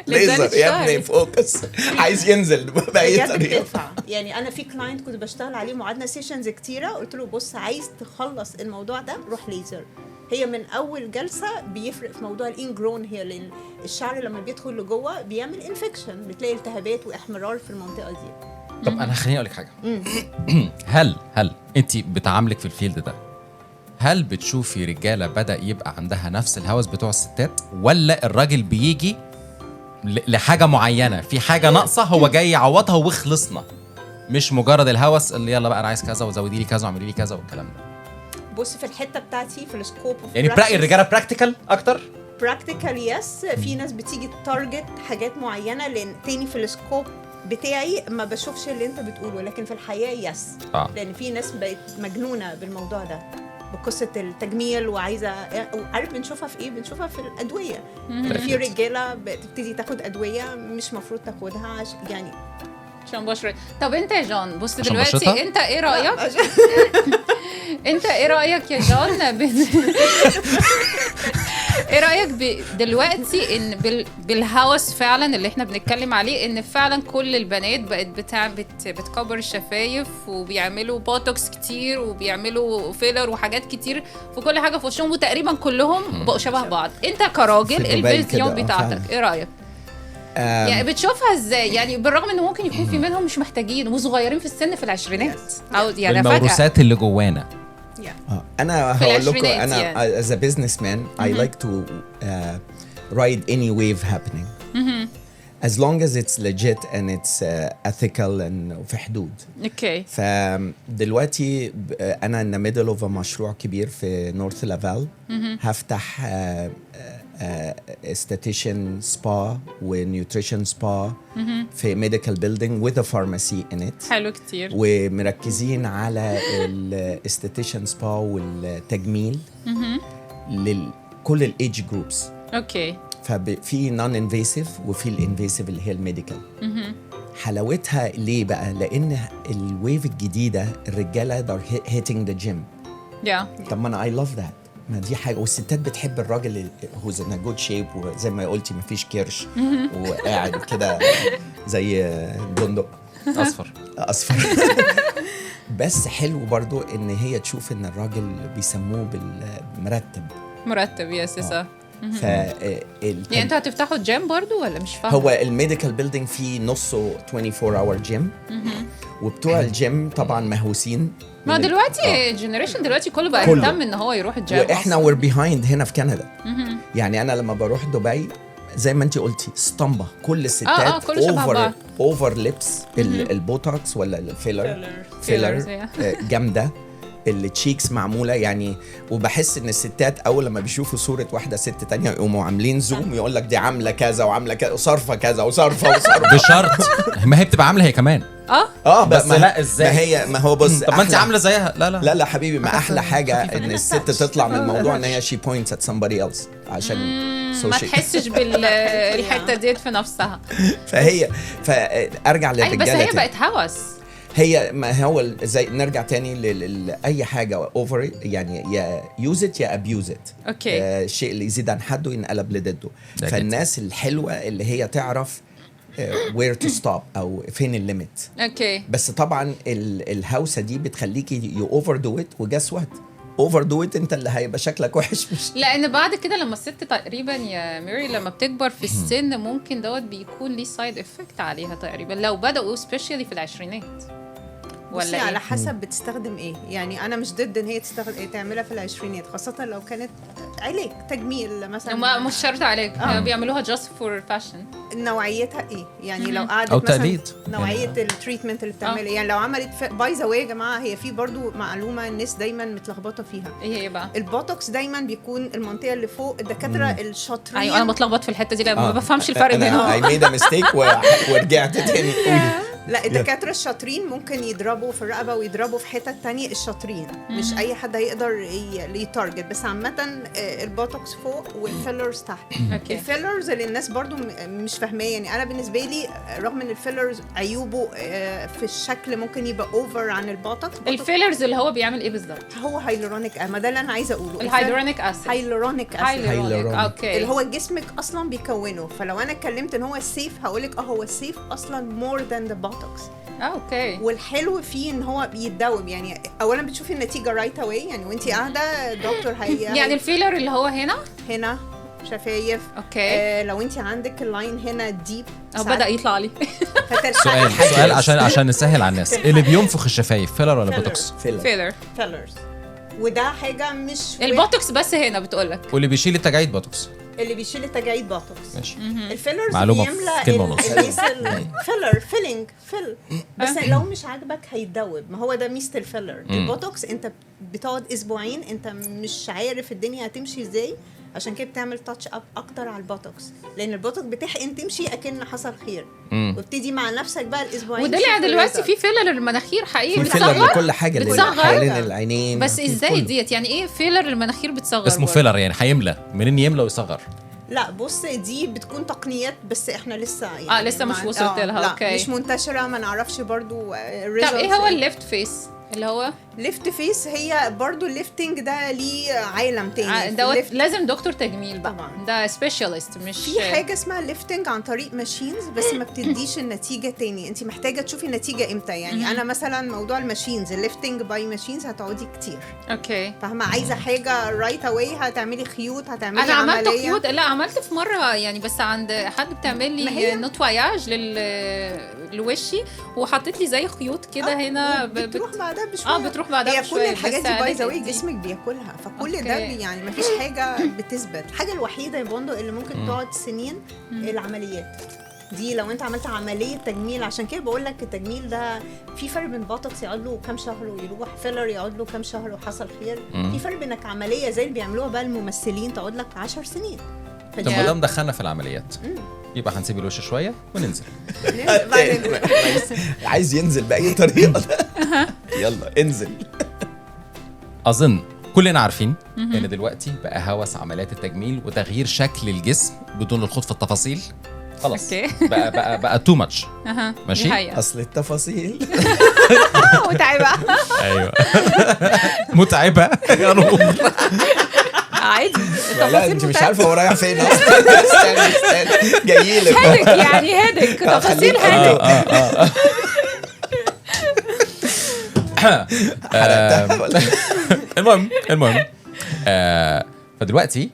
ليزر يا ابني فوكس، عايز ينزل بأي طريقة. يعني أنا في كلاينت كنت بشتغل عليه وعدنا سيشنز كتيرة، قلت له بص عايز تخلص الموضوع ده روح ليزر. هي من أول جلسة بيفرق في موضوع الانجرون هير، لأن الشعر لما بيدخل لجوه بيعمل انفكشن، بتلاقي التهابات واحمرار في المنطقة دي. طب أنا خليني أقول لك حاجة. هل أنت بتعاملك في الفيلد ده، هل بتشوفي رجالة بدأ يبقى عندها نفس الهوس بتوع الستات، ولا الراجل بيجي لحاجة معينة، في حاجة ناقصة هو جاي يعوضها وخلصنا، مش مجرد الهوس اللي يلا بقى أنا عايز كذا وزودي لي كذا وعملي لي كذا والكلام ده؟ بص في الحتة بتاعتي في السكوب يعني الرجالة براكتيكال أكتر؟ براكتيكال يس. في ناس بتيجي تارجت حاجات معينة، لأن تاني في السكوب بتاعي ما بشوفش اللي انت بتقوله، لكن في الحقيقة يس. لأن في ناس بقت مجنونة بالموضوع ده، بقصة التجميل وعايزة. عارف بنشوفها في ايه؟ بنشوفها في الأدوية. في رجالة بتبتدي تاخد أدوية مش مفروض تاخدها يعني عشان بشرة. طب انت يا جون بص دلوقتي انت ايه رأيك؟ انت ايه رأيك يا جون ايه رأيك دلوقتي ان بالهوس فعلا اللي احنا بنتكلم عليه، ان فعلا كل البنات بقت بتكبر الشفايف وبيعملوا بوتوكس كتير وبيعملوا فيلر وحاجات كتير في كل حاجة في وشهم، وتقريبا كلهم بقوا شبه بعض. انت كراجل الفيزيون بتاعتك ايه رأيك؟ يعني بتشوفها ازاي؟ يعني بالرغم انه ممكن يكون في منهم مش محتاجين وصغيرين في السن في العشرينات او يعني الموروثات اللي جوانا. أنا هقول لكم أنا as a businessman I like to ride any wave happening as long as it's legit and it's ethical and في حدود. اوكي. فدلوقتي أنا in the middle of a مشروع كبير في نورث لافال. هفتح esthetician spa ونيوتريشن سبا في medical building with a pharmacy in it. حلو كتير. ومركزين على الاستيتيشن سبا والتجميل لكل الايدج جروبس. اوكي. ففي نون انفيسيف وفي الانفيسيف اللي هي الميديكال. حلاوتها ليه بقى؟ لان الويف الجديده الرجاله they're hitting the gym. طب ما انا I love that. ما دي حاجه، والستات بتحب الراجل who's in a good shape وزي ما قلتي مفيش كرش وقاعد كده زي بندق اصفر. بس حلو برضو ان هي تشوف ان الراجل بيسموه بالمرتب. يس صح. يعني انتوا هتفتحوا الجيم برضو ولا مش فاهم؟ هو الميديكال بيلدينج فيه نصه 24 اور جيم، وبتوع الجيم طبعا مهووسين. ما دلوقتي جنريشن دلوقتي كله بقى يهتم ان هو يروح الجيم. واحنا وير بيهايند هنا في كندا. يعني انا لما بروح دبي زي ما انت قلتي اسطمبة كل الستات اوفر ليبس البوتوكس ولا الفيلر جامده، التشيكس معموله يعني. وبحس ان الستات اول لما بيشوفوا صوره واحده ست تانية يقوموا عاملين زوم يقول لك دي عامله كذا وعامله كذا وصرفه كذا وصرفه بشرط ما هي بتبقى عامله هي كمان. بس لا ازاي ما هو بص، طب ما انت عامله زيها. لا حبيبي، ما احلى حاجه ان الست تطلع من الموضوع ان هي she points at somebody else عشان ما تحسش بالحته ديت في نفسها. فارجع للرجاله بس هي بقت هوس. هي ما هو زي نرجع تاني لاي حاجه اوفر يعني، يا يوز ات يا ابيوز ات. اوكي. الشيء اللي يزيد عن حده ينقلب لضده. فالناس الحلوه اللي هي تعرف where to stop او فين الليميت. اوكي. بس طبعا الهوسه دي بتخليكي يو اوفر دو ات، وجاس وات اوفر دو ات انت اللي هيبقى شكلك وحش. مش لان بعد كده لما الست تقريبا يا ميري لما بتكبر في السن ممكن دوت بيكون ليه سايد افكت عليها تقريبا لو بداوا سبيشالي في العشرينات. ولا على حسب بتستخدم ايه يعني. انا مش ضد ان هي تعملها في العشرينات، خاصه لو كانت علاج تجميل مثلا. مش شرط علاج، بيعملوها جاست فور فاشن. نوعيتها ايه يعني؟ لو قعدت او تقليد نوعيه التريتمنت اللي بتعملها يعني. لو عملت باي ذا واي يا جماعه، هي في برضو معلومه الناس دايما متلخبطه فيها. ايه هي بقى؟ البوتوكس دايما بيكون المنطقه اللي فوق الدكاتره الشاطرين. ايوه انا بتلخبط في الحته دي، ما بفهمش الفرق بينهم. اي ميد ا ميستيك ورجعت تاني. لا، الدكاتره الشاطرين ممكن يضربوا في الرقبه ويضربوا في حتت تانية. الشاطرين مش اي حد هيقدر يتارجت. بس عامه البوتوكس فوق والفيلرز تحت. الفيلرز اللي الناس برضو مش فاهماه يعني. انا بالنسبه لي رغم ان الفيلرز عيوبه في الشكل ممكن يبقى اوفر عن البوتوكس. الفيلرز اللي هو بيعمل ايه بالظبط؟ هو هايلورونيك، ما ده اللي انا عايزه اقوله. الهايلورونيك اسيد. هايلورونيك اسيد. اوكي. اللي هو جسمك اصلا بيكونه. فلو انا اتكلمت ان هو سيف هقولك هو سيف اصلا مور ذان ذا بوتوكس. اوكي. والحلو فيه ان هو بيتداوم يعني. اولا بتشوفي النتيجه رايت اواي يعني وانتي قاعده. دكتور يعني الفيلر اللي هو هنا شفايف. اوكي. لو انتي عندك اللاين هنا ديب بدا يطلع لي. سؤال عشان نسهل على الناس. اللي بينفخ الشفايف فيلر ولا بوتوكس؟ فيلرز. وده حاجه مش البوتوكس بس هنا بتقولك. واللي بيشيل التجاعيد بوتوكس. اللي بيشيل التجاعيد بوتوكس. ماشي. الفيلرز معلومة بيملى فيلر فيل. بس لو مش عاجبك هيتدوب. ما هو ده ميزه الفيلر. البوتوكس انت بتقعد اسبوعين انت مش عارف الدنيا هتمشي ازاي. عشان كده بتعمل تاتش اب اكتر على البوتوكس. لان البوتوكس بتحقن تمشي اكن حصل خير. وابتدي مع نفسك بقى الاسبوعين. وده اللي دلوقتي في فيلر المناخير حقيقي بتصغر كل حاجه اللي حوالين العينين. بس ازاي ديت يعني ايه فيلر المناخير بتصغر؟ اسمه فيلر يعني هيملى منين يملى ويصغر. لا بص دي بتكون تقنيات بس احنا لسه يعني لسه مش وصلت لها. لا اوكي. مش منتشره ما نعرفش برضو. طب ايه هو الليفت فيس اللي هو ليفت فيس؟ هي برضو الليفتنج ده ليه عالم تاني. دوت لازم دكتور تجميل بقى طبعا. ده سبيشالست. مش في حاجه اسمها ليفتنج عن طريق ماشينز بس ما بتديش النتيجه تاني. انت محتاجه تشوفي النتيجه امتى يعني. انا مثلا موضوع الماشينز الليفتنج باي ماشينز هتقعدي كتير. اوكي. فاهمه؟ عايزه حاجه رايت اواي هتعملي خيوط هتعملي انا عملت عملية. خيوط. لا عملت في مره يعني بس عند حد بتعمل لي نوتواياج لوشي وحطيت لي زي خيوط كده هنا بتروح بعدها بشويه. بتروح بعدها بشويه. كل الحاجات دي باي ذا واي جسمك بياكلها. فكل ده يعني ما فيش حاجه بتثبت. الحاجه الوحيده يا بوندو اللي ممكن تقعد سنين العمليات دي. لو انت عملت عمليه تجميل. عشان كده بقول لك التجميل ده في فرق بين بوتوكس يقعد له كام شهر ويروح فيلر يقعد له كام شهر وحصل خير. في فرق بينك عمليه زي اللي بيعملوها بقى الممثلين تقعد لك 10 سنين. طب ما دام دخلنا في العمليات يبقى هنسيب الوش شويه وننزل. عايز ينزل باي طريقه. يلا انزل. اظن كلنا عارفين ان دلوقتي بقى هوس عمليات التجميل وتغيير شكل الجسم بدون الخوض في التفاصيل. خلاص بقى تو ماتش. ماشي. اصل التفاصيل متعبه. ايوه متعبه يا نور. عادي. لا انت مش عارفه هو رايح فين اصلا. استنى جاي لك. هدك يعني هدك تفاصيل هدك. المهم فدلوقتي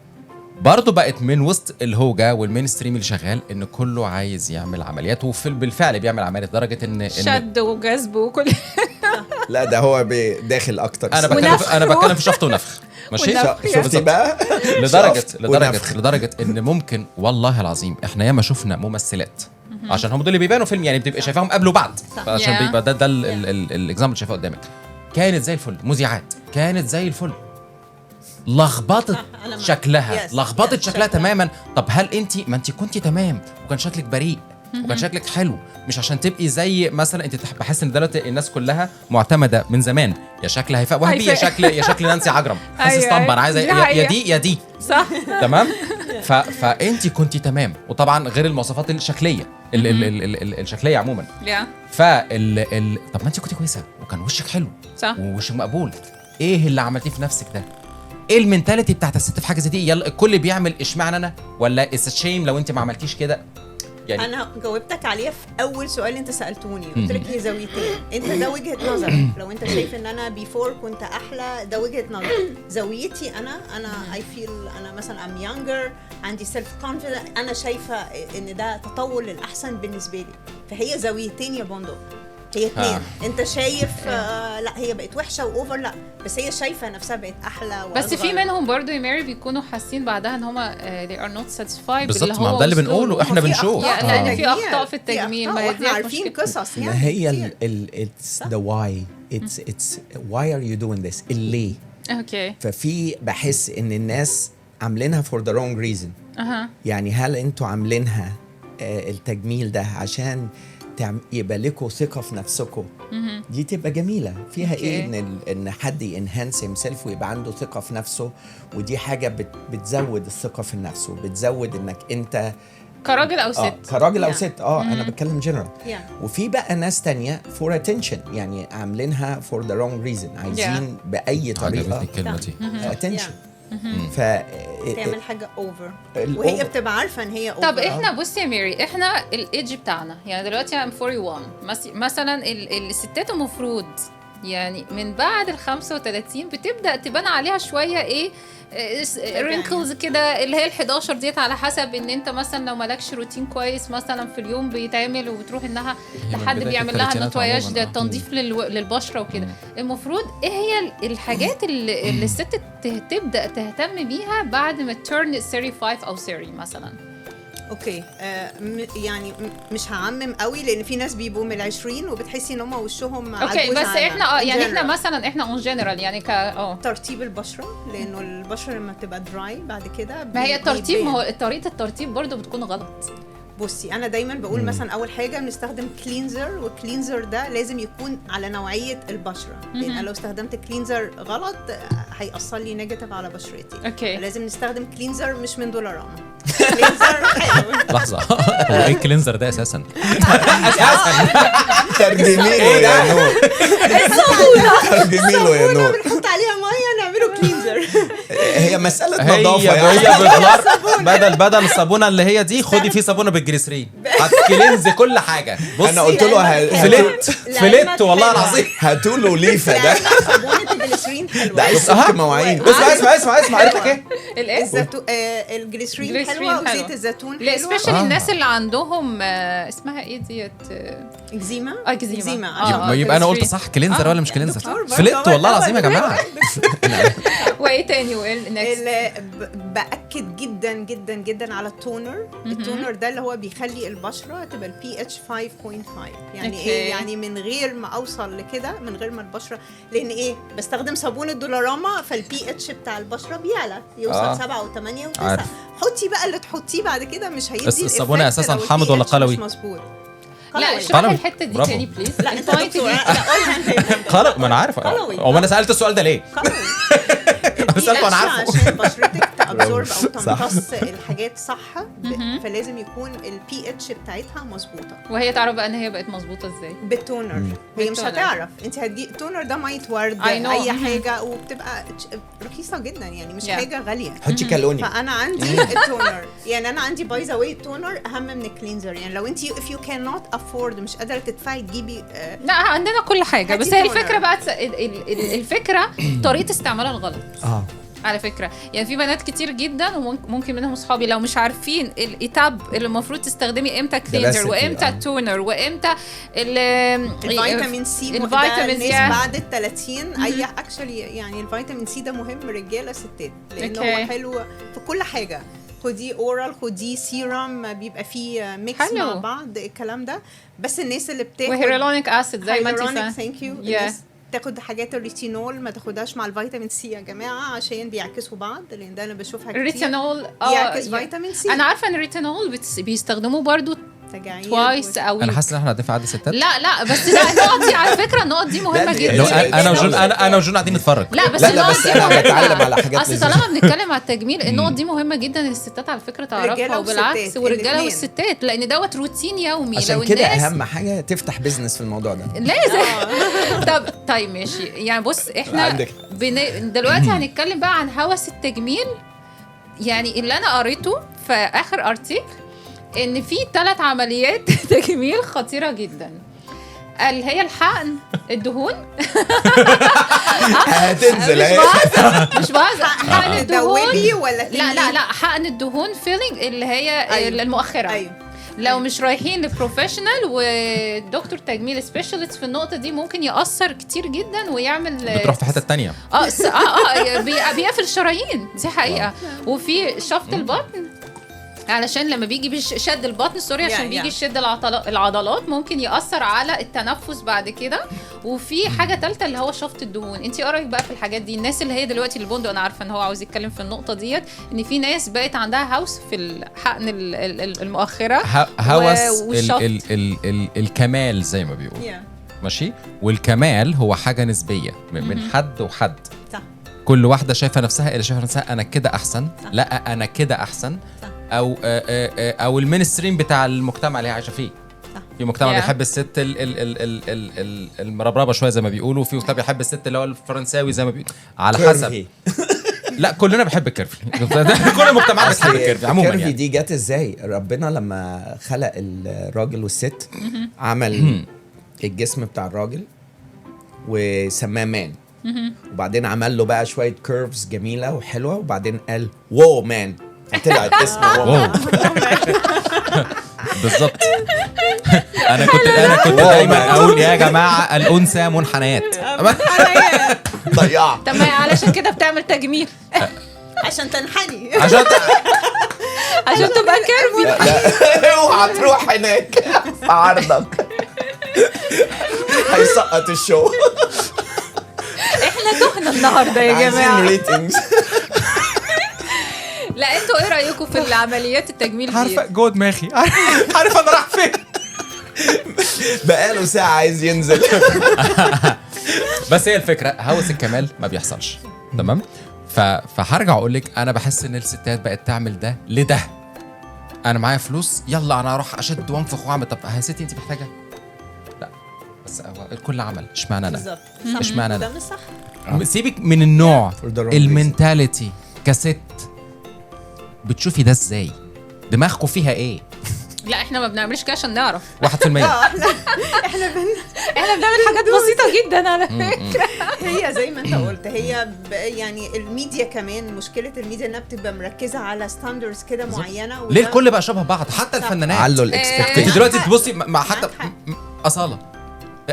برضو بقت من وسط الهوجة والمين ستريم اللي شغال ان كله عايز يعمل عمليات بالفعل بيعمل عمليات لدرجه ان شد وجذب وكل. لا ده هو داخل اكتر. انا بتكلم في شفط ونفخ. ماشي. شفتي بقى لدرجه ان ممكن والله العظيم احنا ياما شفنا ممثلات عشان هم دول اللي بيبانوا فيلم يعني بتبقى شايفاهم قبل وبعد عشان بيبقى ده الاكزامبل اللي شايفاه قدامك. كانت زي الفل، مذيعات كانت زي الفل، لخبطت شكلها، لخبطت شكلها تماما. طب هل انت، ما انت كنتي تمام وكان شكلك بريء وكان شكلك حلو، مش عشان تبقي زي مثلا انت بحس ان دلوقتي الناس كلها معتمده من زمان يا شكل هيفاء وهبي يا شكل نانسي عجرم، حاسس اسطمبه انا عايزه يا دي صح تمام. فانت كنتي تمام، وطبعا غير المواصفات الشكليه الشكليه عموما. طب ما انت كنتي كويسه وكان وشك حلو صح ووشك مقبول، ايه اللي عملتيه في نفسك ده؟ ايه المينتاليتي بتاعت الست في حاجه زي دي؟ يلا الكل بيعمل، اشمعنى انا؟ ولا اتس شيم لو انت ما عملتيش كده؟ يعني انا جاوبتك عليها في اول سؤال انت سالتوني، قلت لك هي زاويتين، انت ده وجهه نظرك، لو انت شايف ان انا بيفور كنت احلى ده وجهه نظر. زاويتي انا اي فيل انا مثلا ام يونجر، عندي سيلف كونفيدنس، انا شايفه ان ده تطور للاحسن بالنسبه لي. فهي زاويتين يا بوندو، هي اتنين. انت شايف لا هي بقت وحشه واوفر، لا بس هي شايفه نفسها بقت احلى وأصغر. بس في منهم برضو يا ماري بيكونوا حاسين بعدها ان هم they are not satisfied بالظبط. ما ده اللي بنقوله، احنا بنشوف لان في اخطاء في التجميل، ما هي دي عارفين قصص يعني. ما هي it's the why it's why are you doing this اللي اوكي. ففي بحس ان الناس عاملينها for the wrong reason. يعني هل انتوا عاملينها التجميل ده عشان يبقى لكم ثقة في نفسكم؟ دي تبقى جميلة فيها ايه ان حد ينهانس himself ويبقى عنده ثقة في نفسه، ودي حاجة بتزود الثقة في النفس وبتزود انك انت كراجل او ست. كراجل او ست انا بتكلم جنرال. وفي بقى ناس تانية for attention، يعني عاملينها for the wrong reason، عايزين بأي طريقة attention. تعمل حاجه اوفر وهي بتبقى عارفه ان هي اوفر. طب احنا بصي يا ميري، احنا الايدج بتاعنا يعني دلوقتي ام 41 مثلا، الستات المفروض يعني من بعد ال 35 بتبدا تبان عليها شويه ايه رينكلز كده، اللي هي ال 11 ديت، على حسب ان انت مثلا لو مالكش روتين كويس مثلا في اليوم بيتعمل، وبتروح انها لحد بيعمل لها نتواياج ده تنظيف للبشره وكده. المفروض ايه هي الحاجات اللي الست تبدا تهتم بيها بعد ما تيرن سيري 5 او سيري مثلا؟ اوكي يعني مش هعمم قوي، لان في ناس بيبقوا من ال20 وبتحسي ان هم وشهم اوكي، بس احنا يعني احنا مثلا احنا اون جنرال يعني ترطيب البشره، لانه البشره لما بتبقى دراي بعد كده ما هي الترطيب، ما هو طريقه الترطيب برضو بتكون غلط. بصي انا دايما بقول مثلا اول حاجه بنستخدم كلينزر، والكلينزر ده لازم يكون على نوعيه البشره، لان انا لو استخدمت كلينزر غلط هيأثر لي نيجاتيف على بشرتي. اوكي، لازم نستخدم كلينزر مش من دولارامه. كلينزر حلو. لحظه، هو ايه الكلينزر ده اساسا؟ ترجمي له يا نور، ترجمي له يا نور. بنحط عليها ميه نعمله كلينزر. هي مساله نظافه، هي بدل الصابونه اللي هي دي خدي فيه صابونه بالجليسرين هتكلينز كل حاجه. انا قلت له فلت والله العظيم هاتوا له ليفه ده صابونه الجليسرين حلوه، ده عايز سك مواعين. اسمع قالت لك ايه؟ الجليسرين حلوه وزيت الزيتون حلوه، سبيشالي الناس اللي عندهم اسمها ايه ديت، اكزيما. يبقى انا قلت صح، كلينزر ولا مش كلينزر؟ فلت والله العظيم يا جماعه. وايه تاني باكد جدا جدا جدا على التونر. التونر ده اللي هو بيخلي البشره تبقى البي اتش 5.5. يعني ايه؟ يعني من غير ما اوصل لكده، من غير ما البشره، لان ايه بستخدم صابون الدولاراما، فالبي اتش بتاع البشره بيعلى يوصل 7 و8 و9. حطي بقى اللي تحطيه بعد كده مش هيدي الصابونه اساسا حامض ولا قلوي؟ مش مظبوط. لا اشرحي الحته دي تاني بليز. لا انت دكتور، قلوي. ما انا عارف، هو انا سالت السؤال ده ليه؟ سألته انا عارفه، عشان بشرتك تابزورب او تمتص الحاجات صح، فلازم يكون البي اتش بتاعتها مظبوطه. وهي تعرف بقى ان هي بقت مظبوطه ازاي؟ بالتونر. هي مش هتعرف، انت هتجي التونر ده ميه ورد اي حاجه، وبتبقى رخيصه جدا يعني مش حاجه غاليه. حطي كالوني. فانا عندي التونر، يعني انا عندي باي ذا واي التونر اهم من الكلينزر. يعني لو انت if you cannot afford مش قادره تدفعي تجيبي لا عندنا كل حاجه، بس هي الفكره بقى الفكره طريقه استعمالها الغلط. على فكره يعني في بنات كتير جدا وممكن منهم اصحابي لو مش عارفين الايتاب اللي المفروض تستخدمي امتى كلينزر وامتى التونر وامتى الفيتامين سي. الفيتامين بعد ال30 اي اكشلي يعني الفيتامين سي ده مهم رجاله ستات، لانه هو حلو في كل حاجه. خدي اورال، خدي سيرم، بيبقى فيه ميكس مع بعض الكلام ده. بس الناس اللي بتاخد وهيرولونيك اسيد زي ما انت ثانك يو تاخد حاجات الريتينول ما تاخدهاش مع الفيتامين سي يا جماعه عشان بيعكسوا بعض، لان ده انا بشوفها كتير. الريتينول بيعكس فيتامين سي. انا عارفه ان الريتينول بيستخدموه برضو توايس او انا حاسس ان احنا هندفع عدد ستات. لا بس لا، النقط دي على فكره النقط دي مهمه جدا. انا وجون قاعدين نتفرج. لا بس انا بتعلم على حاجات. اصل طالما بنتكلم على التجميل النقط دي مهمه جدا الستات على فكره تعرفها، وبالعكس والرجاله والستات، لان دوت روتين يومي. عشان لو كده الناس اهم حاجه تفتح بيزنس في الموضوع ده لازم. طيب ماشي، يعني بص احنا دلوقتي هنتكلم بقى عن هوس التجميل. يعني اللي انا قريته في اخر ارتيكل ان في 3 عمليات تجميل خطيره جدا، اللي هي الحقن الدهون. هتنزل مش بهزر. حقن الدهون ولا لا حقن الدهون فيلينج اللي هي المؤخره. أيوة. لو مش رايحين لبروفيشنال ودكتور تجميل سبيشالست في النقطه دي ممكن يأثر كتير جدا ويعمل بتروح في حته تانية. بيقفل الشرايين، دي حقيقه. وفي شفط البطن علشان لما بيجي شد البطن عشان بيجي يشد العضلات ممكن يأثر على التنفس بعد كده. وفي حاجه ثالثه اللي هو شفط الدهون. انت ايه رايك بقى في الحاجات دي؟ الناس اللي هي دلوقتي البندق، انا عارفه ان هو عاوز يتكلم في النقطه ديت، ان في ناس بقت عندها هوس في الحقن المؤخره، هوس الكمال زي ما بيقولوا. ماشي. والكمال هو حاجه نسبيه من حد وحد. صح. كل واحده شايفه نفسها اللي شايفه نفسها انا كده احسن. صح. لا انا كده احسن. صح. او المينستريم بتاع المجتمع اللي هي عايشه فيه. في مجتمع بيحب الست المربربه شويه زي ما بيقولوا، في مجتمع بيحب الست اللي هو الفرنساوي زي ما بيقولوا، على حسب. لا كلنا بنحب الكيرفي. كل المجتمعات بتحب الكيرفي عموما. الكيرفي دي جت ازاي؟ ربنا لما خلق الراجل والست عمل الجسم بتاع الراجل وسماه مان، وبعدين عمل له بقى شويه كيرفز جميله وحلوه، وبعدين قال واو مان، طلعت اسمه واو. بالظبط. انا كنت دايما اقول يا جماعه الانثى منحنيات. ضيعت. طب علشان كده بتعمل تجميل عشان تنحني، عشان تبقى كيرفي. اوعى تروح هناك في عرضك هيسقط الشو. احنا تهنا النهارده يا جماعه. لا انتوا ايه رايكم في العمليات التجميل دي؟ عارفه جوه دماغي، عارفه انا رايح فين. بقاله ساعه عايز ينزل. بس هي الفكره هوس الكمال ما بيحصلش. تمام. فهرجع اقول لك انا بحس ان الستات بقت تعمل ده لده. انا معايا فلوس، يلا انا اروح اشد وانفخ واعمل. طب يا ستي انت محتاجه؟ لا بس الكل عمل، اشمعنى انا؟ بالظبط. اشمعنى انا؟ ده مش صح. سيبك من النوع، المينتاليتي كست. بتشوفي ده ازاي؟ دماغكم فيها ايه؟ لا احنا ما بنعملش كده عشان نعرف. 1%. احنا بنعمل حاجات بسيطه جدا على فكره. هي زي ما انت قلت، هي يعني الميديا كمان، مشكله الميديا انها بتبقى مركزه على ستاندردز كده معينه. ليه الكل بقى شبه بعض؟ حتى الفنانات علوا الاكسبكتيشن. انت دلوقتي تبصي مع حتى اصاله،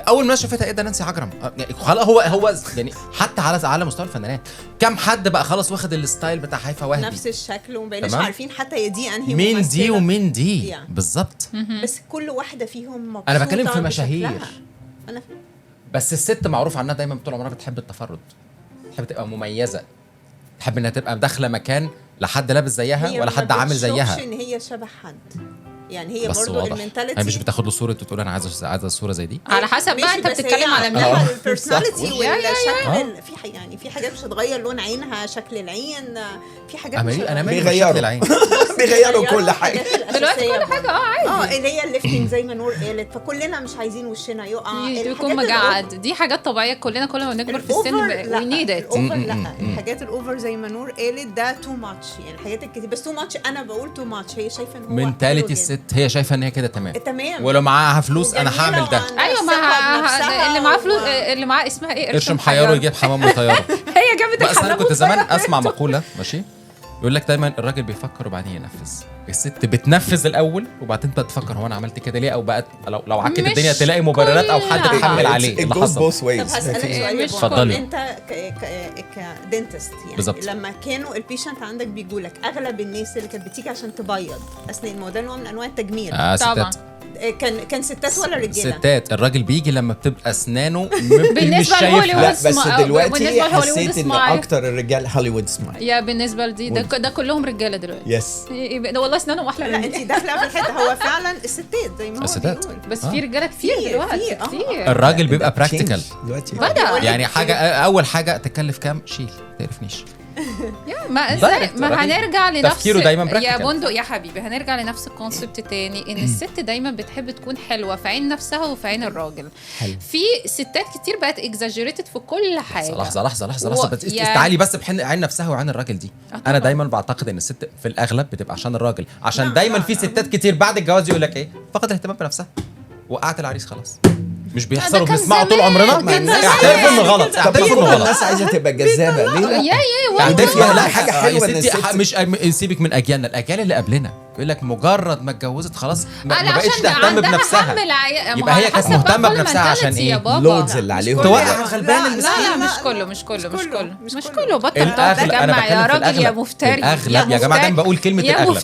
اول ما شفتها ايه ده نانسي عجرم. يعني خلاص هو يعني حتى على مستوى الفنانات كم حد بقى خلاص واخد الستايل بتاع هيفا وهبي نفس الشكل، وما بقيناش عارفين حتى هي دي انهي مين دي ومين دي بالظبط. بس كل واحده فيهم مبسوطه. انا بتكلم في مشاهير. انا بس الست معروف عنها دايما طول عمرها بتحب التفرد، تحب تبقى مميزه، تحب انها تبقى داخله مكان لا حد لابس زيها ولا حد عامل زيها. مش ان هي شبه حد، يعني هي برضو المينتاليتي. هي مش بتاخد له صوره وتقول انا عايزه الصوره زي دي. على حسب بقى انت بتتكلم على مين. البيرسوناليتي والشكل. في يعني في حاجات مش هتغير لون عينها، شكل العين، في حاجات مش بيغيروا العين. بيغيروا كل حاجه دلوقتي، كل حاجه عادي. اللي هي الليفتنج زي ما نور قالت. فكلنا مش عايزين وشنا يقع، يكون مجعد. دي حاجات طبيعيه، كلنا كل ما نكبر في السن وي نيد ات. لا الحاجات الاوفر زي ما نور قالت ده تو ماتش، يعني الحاجات الكتير بس تو ماتش. انا بقول تو ماتش، هي شايفه ان هو منتاليتي الست، هي شايفه ان هي كده تمام. ولو معاها فلوس انا هعمل ده. ايوه، اللي معاه فلوس، اللي معاه اسمها ايه، قرش محيره يجيب حمام وطياره. هي جابت الحمام. انا كنت زمان اسمع مقوله ماشي يقول لك دايما الراجل بيفكر وبعدين ينفذ، الست بتنفذ الاول وبعدين انت تفكر هو انا عملت كده ليه، او بقت لو عكت الدنيا تلاقي مبررات او حد بيحمل عليه اللي حصل. طب هسألك سؤال، انت كدنتست يعني بالزبط. لما كانوا البيشنت عندك بيجوا لك، اغلب الناس اللي كانت بتيجي عشان تبيض اثناء الموضوع اللي هو من انواع التجميل طبعا كان ستات ولا رجاله؟ ستات. الراجل بيجي لما بتبقى اسنانه بالنسبه لهوليوود بس دلوقتي حسيت ان اكتر الرجال هوليوود سمايل. يا بالنسبه لدي ده كلهم رجاله دلوقتي. يس والله اسنانهم احلى. لا انت داخله في الحته، هو فعلا الستات زي ما هو الستات. بيقول. بس في رجاله كتير دلوقتي كتير. الراجل بيبقى براكتيكال بدأ يعني حاجه اول حاجه تكلف كام شيل تعرفنيش. ما هنرجع لنفس تفكيره دايما يا بندق يا حبيبي، هنرجع لنفس الكونسبت تاني، ان الست دايما بتحب تكون حلوه في عين نفسها وفي عين الراجل. في ستات كتير بقت اكزاجيريتد في كل حاجه. لحظه بس تعالي بس بحن عين نفسها وعين الراجل دي. انا دايما بعتقد ان الست في الاغلب بتبقى عشان الراجل، عشان دايما في ستات كتير بعد الجواز يقول لك ايه، فقد الاهتمام بنفسها، وقعت العريس خلاص. مش بيحصلوا بنسمعه طول عمرنا. اعترفوا انه غلط، اعترفوا انه غلط. الناس عايزه تبقى جذابه ليه؟ يا لا حاجه حلوه ان الست مش سيبك من اجيالنا، الاجيال اللي قبلنا يقول لك مجرد ما اتجوزت خلاص ما بقتش تهتم بنفسها. يبقى هي كانت مهتمه بنفسها عشان ايه؟ اللودز اللي عليهم توقع غلبان المسكين. لا مش كله بطل تجمع يا راجل يا مفتري. الاغلب يا جماعه، دايما بقول كلمه الاغلب.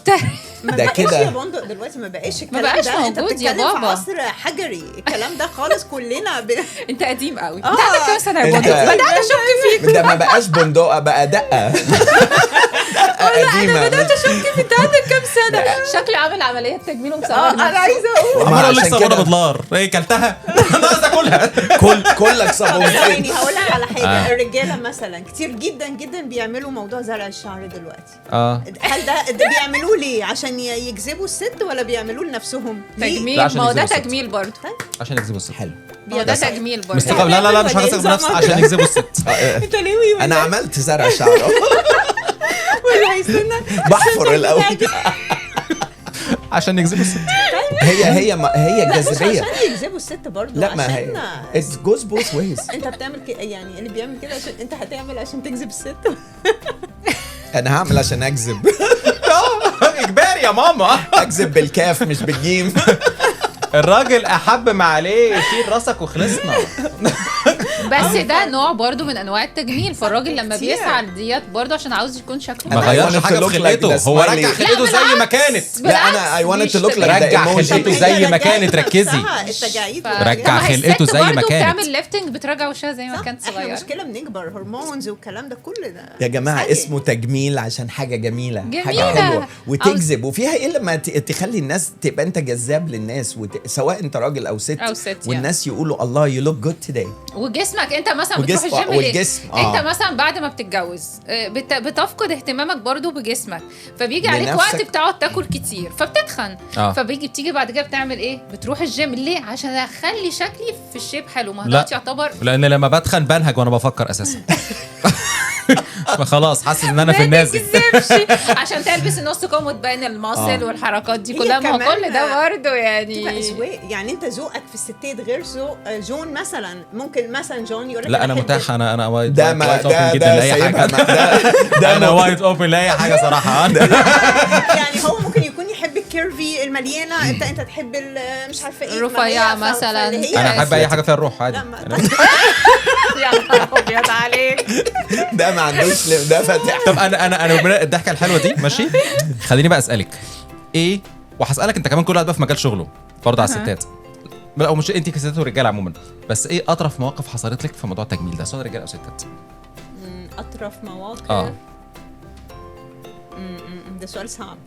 ده كده يا بندق دلوقتي ما بقاش الكلام ده. انت بتتكلم في عصر حجري، الكلام ده خالص كلنا انت قديم قوي. انت عندك كام سنه يا بندق؟ بدات اشك فيك. ده ما بقاش بندقه بقى دقه. انا بدات اشك فيك. انت عندك كام سنه؟ شكله عامل عمليه تجميل ومصور. انا عايزه اقول ما اقول لك صابونه بدولار هي كلتها. انا عايز اكلها. كلك صابون. يعني هقول لك على حاجه. الرجاله مثلا كتير جدا جدا بيعملوا موضوع زرع الشعر دلوقتي. هل ده بيعملوه ليه؟ عشان يجذبوا الست ولا بيعملوه لنفسهم؟ تجميل. ما هو ده تجميل برضه. عشان يجذبوا الست. حلو. ده تجميل برضه. لا مش هغسل بنفسي عشان يجذبوا الست. انت ليه؟ انا عملت زرع شعر ولا هيستنى بحفر الاول عشان يجذبوا الست. هي جاذبيه عشان يجذبوا الست برضه. لا ما هي اتس جوز بوث ويز. انت بتعمل يعني اللي بيعمل كده عشان انت هتعمل عشان تجذب الست. انا هعمل عشان اجذب. اجباري يا ماما. اجذب بالكاف مش بالجيم. الراجل احب ما عليه، شيل راسك وخلصنا. بس ده نوع برضو من انواع التجميل. فالراجل لما بيسعى لديت برضو عشان عاوز يكون شكله ما غيرش حاجه في خلقته، هو رجع خلقته زي ما كانت. لا انا اي wanted to look like رجع خلقته زي ما كانت. ركزي، رجع خلقته زي ما كانت. بتعمل ليفتنج، بترجع وشها زي ما كانت صغيره. احنا مشكله بنكبر، هرمونز والكلام ده كل ده يا جماعه. اسمه تجميل عشان حاجه جميله. حاجه حلوه وتجذب، وفيها ايه لما تخلي الناس تبقى انت جذاب للناس، سواء انت راجل او ست والناس يقولوا الله يو لوك جود توداي. وجسمك انت مثلا بتروح الجيم والجسم انت مثلا بعد ما بتتجوز بتفقد اهتمامك برضو بجسمك، فبيجي عليك وقت بتقعد تاكل كتير فبتتخن. بتيجي بعد كده بتعمل ايه؟ بتروح الجيم. ليه؟ عشان اخلي شكلي في الشيب حلو. ما ده يعتبر لان لما بتخن بنهج وانا بفكر اساسا. خلاص حاسس ان انا في النازل. عشان تلبس النص كم وتبين الماسل والحركات دي كلها. ما هو كل ده برضه يعني اذواق. يعني انت ذوقك في الستات غير ذوق جون مثلا. ممكن مثلا جون يقول لك لا انا متاح، انا وايد اوبن جدا لاي حاجه. انا وايد اوبن لاي حاجه صراحه. يعني هو ممكن يكون يحب الكيرفي المليانه، انت تحب مش عارفه ايه الرفيعه مثلا. انا احب اي حاجه فيها الروح عادي. يا نهار ابيض عليك. ده ما عندوش ده فاتح. طب انا الضحكه الحلوه دي ماشي. خليني بقى اسالك ايه، وهسالك انت كمان كل واحد بقى في مجال شغله برضه على الستات، او مش انت كستات ورجاله عموما، بس ايه اطرف مواقف حصلت لك في موضوع التجميل ده، سواء رجاله او ستات؟ اطرف مواقف ده سؤال صعب.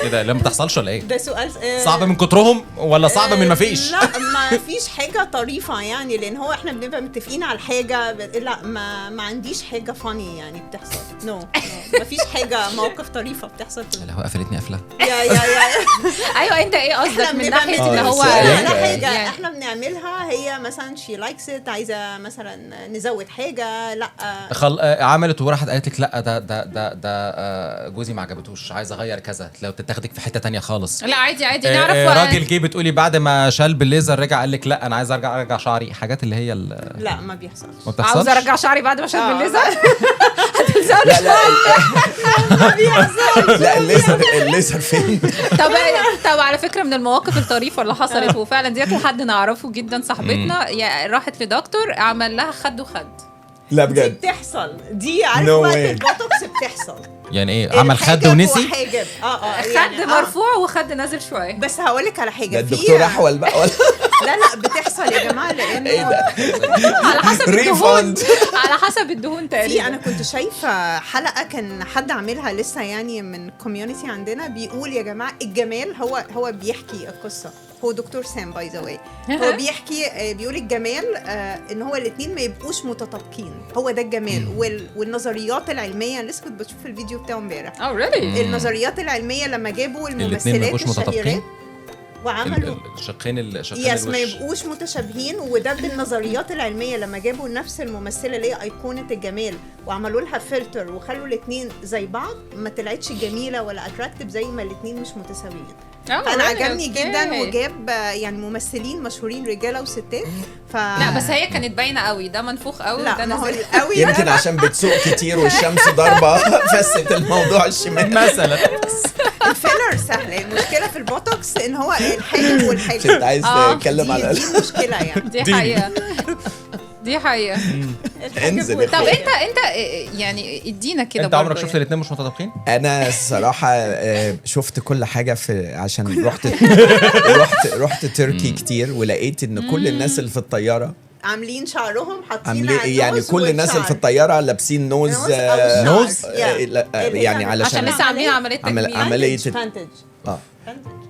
ايه ده؟ لما بتحصلش ولا ايه؟ ده سؤال صعب من كترهم ولا صعب من ما فيش؟ لا ما فيش حاجه طريفه يعني، لان هو احنا بنبقى متفقين على الحاجه. لا ما عنديش حاجه فاني يعني بتحصل. نو ما فيش حاجه موقف طريفه بتحصل. لا هو قفلتني قفله. يا ايوه انت ايه قصدك من ناحيه ان هو حاجه احنا بنعملها هي مثلا شي لايكس ات، عايزه مثلا نزود حاجه. لا عملت وراحت قالت لك لا ده جوزي ما عجبتوش، عايز اغير كذا، لو تاخدك في حته تانية خالص. لا عادي نعرف. راجل جه بتقولي بعد ما شال بالليزر رجع قال لك لا انا عايز ارجع شعري، حاجات اللي هي لا ما بيحصلش. عاوز ارجع شعري بعد ما شال بالليزر. هتلزقني. لا الليزر فين؟ طب على فكره من المواقف الطريفه اللي حصلت وفعلا ديت لحد نعرفه جدا صاحبتنا، راحت لدكتور عمل لها خد وخد. لا بجد دي بتحصل. دي عارف وقت البوتوكس بتحصل. يعني ايه عمل خد ونسي خد مرفوع وخد نازل شويه. بس هقولك على حاجه، الدكتور احول بقى ولا لا بتحصل يا جماعه، لانه على حسب الدهون على حسب الدهون تقريبا. انا كنت شايفه حلقه كان حد عاملها لسه يعني من كوميونتي عندنا، بيقول يا جماعه الجمال هو بيحكي القصه، هو دكتور سام باي ذا واي، هو بيحكي بيقول الجمال ان هو الاثنين ما يبقوش متطابقين، هو ده الجمال. والنظريات العلميه لسه كنت بشوف الفيديو بتاعه امبارح. النظريات العلميه لما جابوا الممثلات الشهيرات وعملوا الشقين يس ما يبقوش متشابهين، وده بالنظريات العلميه لما جابوا نفس الممثله اللي هي ايقونه الجمال وعملوا لها فلتر وخلوا الاثنين زي بعض، ما طلعتش جميله ولا اتراكتيف زي ما الاثنين مش متساويين. انا عجبني جدا، وجاب يعني ممثلين مشهورين رجاله وستات. لا بس هي كانت باينه قوي، ده منفوخ قوي وده نازل قوي، يمكن عشان بتسوق كتير والشمس ضاربه فست الموضوع الشمال مثلا. الفيلر سهله، المشكله في البوتوكس ان هو الحاجب والحاجب. انت عايز تتكلم على دي المشكله يعني. دي حقيقه. انزل. طب انت يعني ادينا كده. انت عمرك شفت الاثنين مش متطابقين؟ انا الصراحه شفت كل حاجه عشان رحت تركي كتير، ولقيت ان كل الناس اللي في الطياره عاملين شعرهم حاطين يعني كل الناس اللي في الطياره لابسين نوز يعني عشان لسه عاملين عملية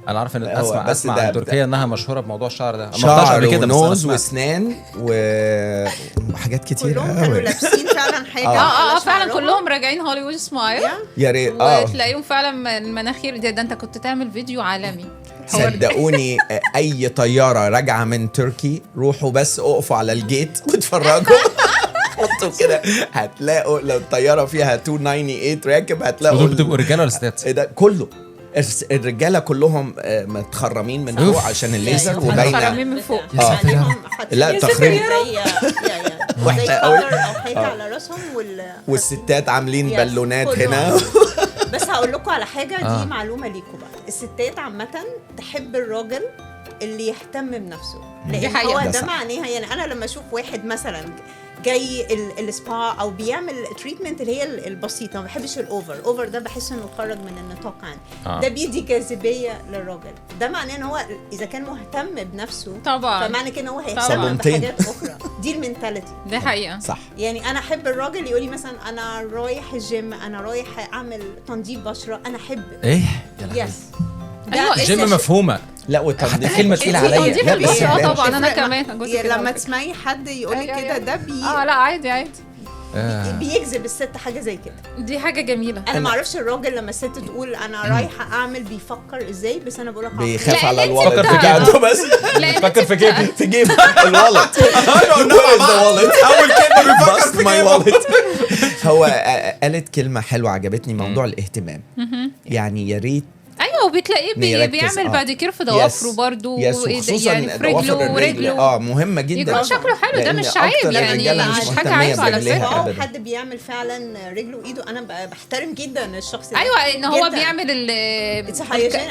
انا عارف ان اسمع عن تركيا انها مشهوره بموضوع الشعر ده، شعر ونوز واسنان وحاجات كتير. كلهم كانوا لابسين فعلا حاجه فعلا كلهم راجعين هوليوود سمايل، يا ريت وتلاقيهم فعلا المناخير ده انت كنت تعمل فيديو عالمي. صدقوني اي طياره راجعه من تركي روحوا بس اقفوا على الجيت واتفرجوا حطوا كده هتلاقوا لو الطياره فيها 298 راكب هتلاقوا بتبقوا رجاله ولا ستات؟ ده كله الرجاله كلهم متخرمين من فوق عشان الليزر وباينه متخرمين من فوق. لا تخريم وحشه قوي او حاجه على راسهم والستات عاملين بالونات هنا. بس هقول لكم على حاجه دي معلومه ليكم بقى، الستات عامه تحب الراجل اللي يهتم بنفسه، لان هو ده معناها. يعني انا لما اشوف واحد مثلا جاي السبا او بيعمل تريتمنت اللي هي البسيطه، ما بحبش الاوفر ده، بحس انه خرج من النطاق عندي. ده بيدي جاذبيه للراجل، ده معناه ان هو اذا كان مهتم بنفسه طبعا فمعنى كده ان هو هيهتم بحاجات اخرى. دي المينتاليتي دي حقيقه صح. يعني انا احب الراجل يقول لي مثلا انا رايح الجيم، انا رايح اعمل تنظيف بشره، انا احب ايه يس جيم مفهومه. لا والتنظيف كلمه تقيله عليا. لا بس طبعا انا كمان لما تسمعي حد يقول لي كده ده لا عادي بيجذب الست حاجه زي كده. دي حاجه جميله. انا ما اعرفش الراجل لما الست تقول انا رايحه اعمل بيفكر ازاي، بس انا بقول لك بيخاف على الوالد بتاعته، بس بيفكر في جيب الوالد. اول كلمه بيفكر في ماي والد. هو قالت كلمه حلوه عجبتني، موضوع الاهتمام. يعني يا ريت ايوه، وبتلاقيه بيعمل بعد كده في ضوافره برضه، يعني في رجله ورجله مهمه جدا، يكون شكله حلو. ده مش عيب يعني، مش حاجه عيب على فكره. حد بيعمل فعلا رجله وايده، انا بحترم جدا الشخص ده. ايوه ان هو بيعمل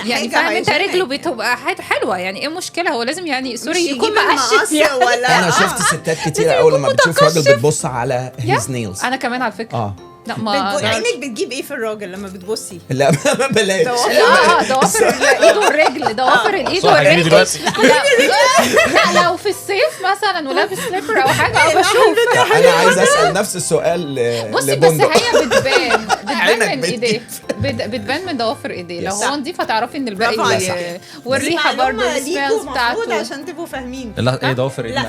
يعني فاهم انت رجله بتبقى حلوه، يعني ايه المشكله؟ هو لازم يعني سوري يكون مقشف ولا انا شفت ستات كتير اول لما بتشوف راجل بتبص على هيز نيلز. انا كمان على فكره لا ما عينك بتجيب ايه في الراجل لما بتبصي؟ لا بلاش. ضوافر الايد والرجل، ضوافر الايد والرجل. لا لو في الصيف مثلا ولابس سليبر او حاجه بشوف. انا عايز اسال نفس السؤال بصي، بس هي بتبان من ايديه، بتبان من ضوافر ايديه. لو هو نضيف هتعرفي ان الباقي والريحه برضه السميلز بتاعته عشان تبقوا فاهمين. لا ايه ضوافر ايديه؟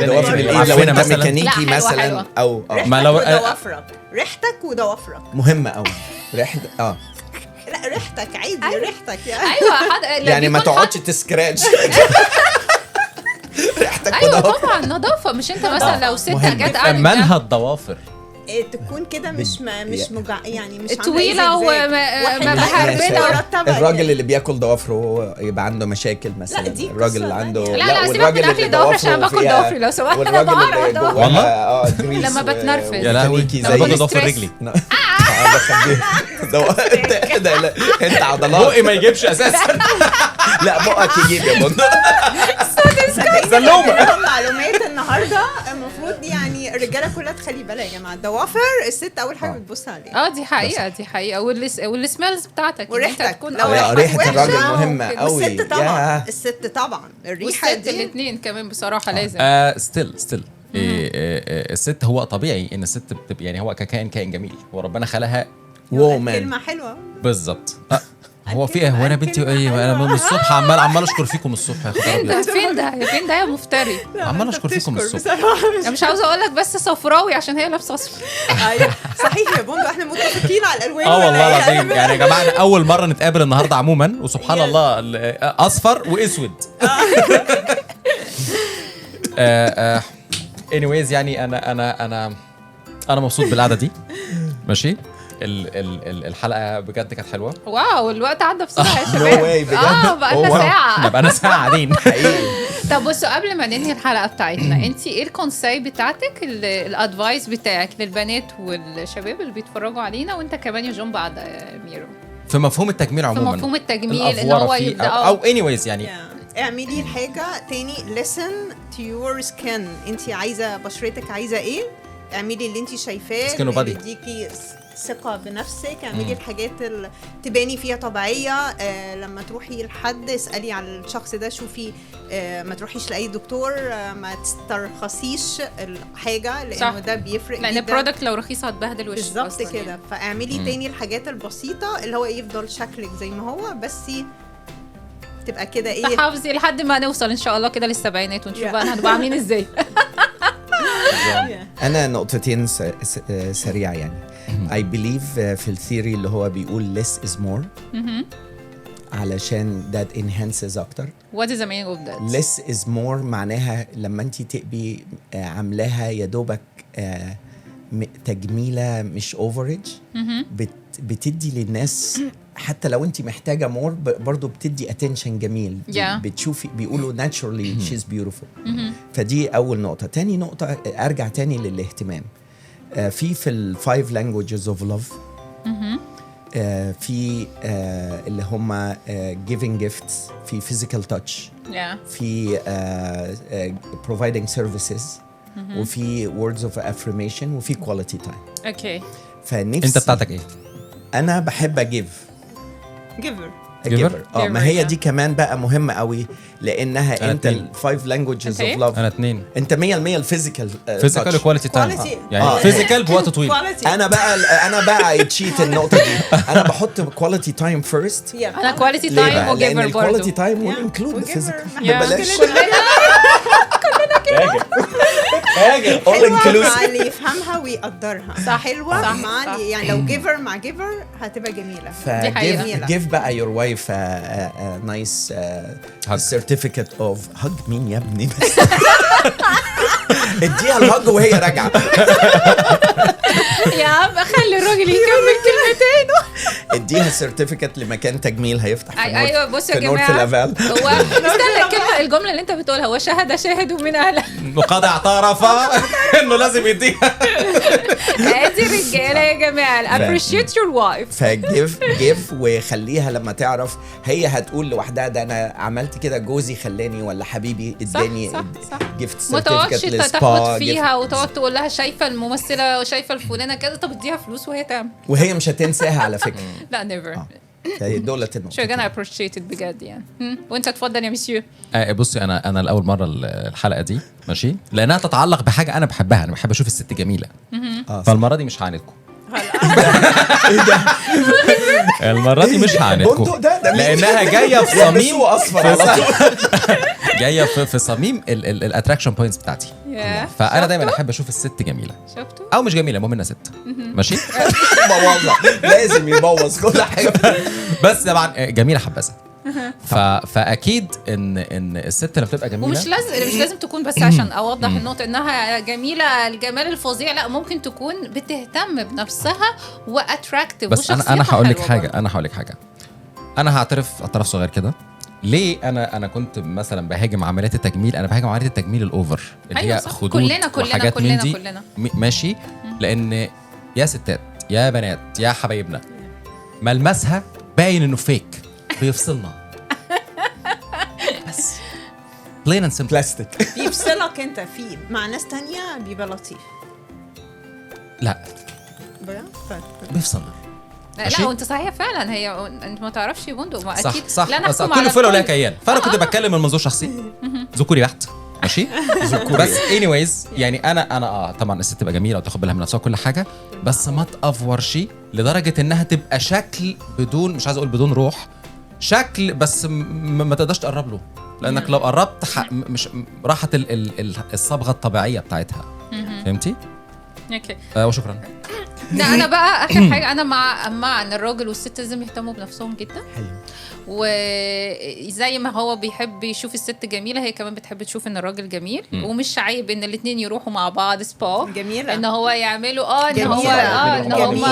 ضوافر ايديه لو انت ميكانيكي مثلا او ما لو ضوافرك ريحتك وضوافرك مهمه قوي. ريحه لا ريحتك عادي. ريحتك يعني ما تقعدش تسكراتش ريحتك ايوه طبعا نظافه. مش انت مثلا لو ست جت مالها الضوافر تكون كده مش يعني مش طويله ومهربله. الراجل اللي بياكل ضوافره يبقى عنده مشاكل مثلا. الراجل اللي عنده لا والراجل اللي ضوافره عشان باكل ضوافري لو سمحت. انا بعرف والله لما بتنرفز. يا لهوي انا باخد ضوافر رجلي. انت عضلات بقي ما يجيبش اساسا. لا بقك يجيب يا بندق. سلومه معلومات النهارده المفروض يعني الرجاله كلها تخلي بالها يا جماعه، الضوافر الست اول حاجه بتبص عليها. دي حقيقه، دي حقيقه. والسميلز بتاعتك وريحتك تكون لو ريحه الراجل مهمه قوي. والست طبعا الست طبعا الريحه دي الاثنين كمان بصراحه لازم. ستيل الست هو طبيعي ان الست بتبقى يعني هو كائن جميل، وربنا خلقها وومن. كلمه حلوه بالظبط. هو في ايه؟ هو انا بنتي ايه؟ انا من الصبح عمال اشكر فيكم الصبح يا خضر ابيض. فين ده يا مفتري؟ عمال اشكر فيكم الصبح. انا مش عاوزه اقول لك بس صفراوي عشان هي لابسه اصفر. ايوه صحيح يا بوندو، احنا متفقين على الالوان. والله العظيم يعني يا جماعه اول مره نتقابل النهارده عموما، وسبحان الله اصفر واسود. anyways يعني انا مبسوط بالقعده دي. ماشي. الحلقه بجد كانت حلوه. واو الوقت عدى بسرعه يا شباب. بقى ساعه. بقى ساعه قاعدين حقيقي. طب بصوا قبل ما ننهي الحلقه بتاعتنا، انت ايه الكونساي بتاعتك، الادفايس بتاعك للبنات والشباب اللي بيتفرجوا علينا، وانت كمان يا جون بعد ميرو، في مفهوم التجميل عموما؟ في مفهوم التجميل ان هو يبدا او anyways يعني اعملي الحاجه تاني. listen to your skin. انت عايزه بشرتك عايزه ايه، اعملي اللي انت شايفاه اللي يديكي ثقة بنفسك. اعملي الحاجات اللي تباني فيها طبيعية. لما تروحي لحد اسألي على الشخص ده، شوفي ما تروحيش لأي دكتور، ما تسترخصيش الحاجة لأنه ده بيفرق لأن البرودكت لو رخيص هتبهدل وشك بالظبط كده. فاعملي تاني الحاجات البسيطة اللي هو يفضل شكلك زي ما هو، بس تبقى كده ايه، تحافظي لحد ما نوصل ان شاء الله كده للسبعينات ونشوف بقى هنبقى عاملين ازاي. انا نقطتين سريعه يعني. I believe في الثيوري اللي هو بيقول less is more علشان that enhances اكتر. What is the meaning of that? less is more معناها لما انت تبقي عاملاها يا دوبك تجميله مش overage، بتدي للناس حتى لو انت محتاجه مور برضو بتدي attention جميل. بتشوفي بيقولوا naturally she's beautiful. فدي اول نقطه. تاني نقطه ارجع تاني للاهتمام. في ال 5 languages of love. في اللي هم giving gifts، في physical touch، في providing services، وفي words of affirmation، وفي quality time. اوكي. فنفسي انت بتاعتك ايه؟ انا بحب اجيف. giver. ما هي دي كمان بقى مهمة قوي، لانها انت ال 5 languages of love. انا 2. انت 100% الفيزيكال وكواليتي تايم. يعني فيزيكال بوقت طويل. انا بقى تشيت النقطة دي. انا بحط كواليتي تايم فيرست. انا كواليتي تايم وجيفر برضه. الكواليتي تايم ويل انكلود الفيزيكال. ببلاش. حلوة اللي يفهمها ويقدرها. صح. حلوة مع يعني لو جيفر مع جيفر هتبقى جميلة. فجيف بقى your wife a nice certificate of hug. مين يا ابني بس؟ اديها الهج وهي راجعة. يا عم خلي الراجل يكمل كلمتين. اديها سيرتيفيكت لمكان تجميل هيفتح في ايوه بصوا يا جماعه، هو استنى الجمله اللي انت بتقولها، هو شاهد من اهله وقد اعترف انه لازم يديها. ادي الرجاله يا جماعه. appreciate your wife. فجيف وخليها لما تعرف هي هتقول لوحدها ده انا عملت كده، جوزي خلاني ولا حبيبي اداني جيفت سيرتيفيكت للسبا. ما تقعدش فيها وتقعد تقول لها شايفه الممثله وشايفه الفلانه كده، طب اديها فلوس وهي تعمل، وهي مش هتنساها على فكره. لا نيفر. دولة النقطة. شو انا ابريشيتد بجد يعني. وانت اتفضل يا مسيو. بصي انا الاول مره الحلقه دي ماشي، لانها تتعلق بحاجه انا بحبها. انا بحب اشوف الست جميله. فالمره دي مش هعاندكم. ايه ده؟ المره دي مش هعاندكم لانها جايه في صميم اصفر على طول. جايه في صميم الاتراكشن بوينتس بتاعتي. فانا دايما احب اشوف الست جميله شفتوا او مش جميله، المهم انها ست. ماشي. لازم يبوظ كل حاجه. بس طبعا جميله حبذا. فاكيد ان الست اللي بتبقى جميله، ومش لازم تكون، بس عشان اوضح النقطه انها جميله الجمال الفظيع، لا ممكن تكون بتهتم بنفسها واتراكتيف. بس انا هقول لك حاجه، انا هعترف صغير كده. ليه انا كنت مثلا بهاجم عمليات التجميل؟ انا بهاجم عمليات التجميل الاوفر اللي هي خدود وحاجات من دي. ماشي. لان يا ستات يا بنات يا حبايبنا، ملمسها باين انه فيك، بيفصلنا بس بلين اند سمبل. بلاستيك بيفصلك انت فيه، مع ناس تانية بيبقى لطيف. لا بيفصل. لا وانت صحيح فعلا، هي انت ما تعرفش بندق، ما اكيد صح لا نحكم كل على فل ولا كيان. فانا كنت بتكلم من منظور شخصي ذكوري بحت، ماشي. بس anyways يعني انا طبعا الست تبقى جميله وتاخد بالها من نفسها كل حاجه، بس ما تافورش لدرجه انها تبقى شكل بدون، مش عايز اقول بدون روح، شكل بس ما تقدرش تقرب له، لانك لو قربت مش راحت الصبغه الطبيعيه بتاعتها. فهمتي؟ اوكي وشكرا. لا انا بقى اخر حاجه، انا مع ان الراجل والست لازم يهتموا بنفسهم جدا. حلو. وزي ما هو بيحب يشوف الست جميله، هي كمان بتحب تشوف ان الراجل جميل. ومش عيب ان الاثنين يروحوا مع بعض سبا جميله، ان هو يعملوا ان هو ان هم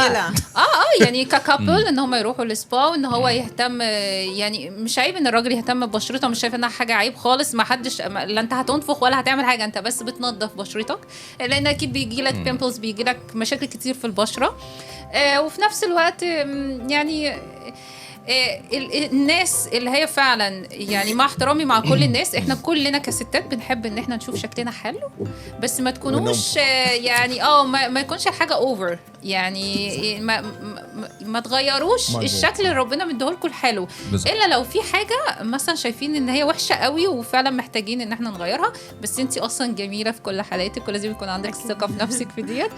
يعني ككابل ان هم يروحوا للسبا، وان هو يهتم. يعني مش عيب ان الراجل يهتم ببشرته، مش شايف انها حاجه عيب خالص. ما حدش، لا انت هتنفخ ولا هتعمل حاجه، انت بس بتنظف بشرتك، لان اكيد بيجي لك بيمبلز، بيجي لك مشاكل كتير في البشره. وفي نفس الوقت يعني الناس اللي هي فعلا، يعني مع احترامي مع كل الناس، احنا كلنا كستات بنحب ان احنا نشوف شكلنا حلو، بس ما تكونوش يعني ما يكونش الحاجه اوفر، يعني ما تغيروش الشكل اللي ربنا مديهولكم الحلو، الا لو في حاجه مثلا شايفين ان هي وحشه قوي وفعلا محتاجين ان احنا نغيرها. بس انتي اصلا جميله في كل حالاتك، ولازم يكون عندك ثقه في نفسك في ديت.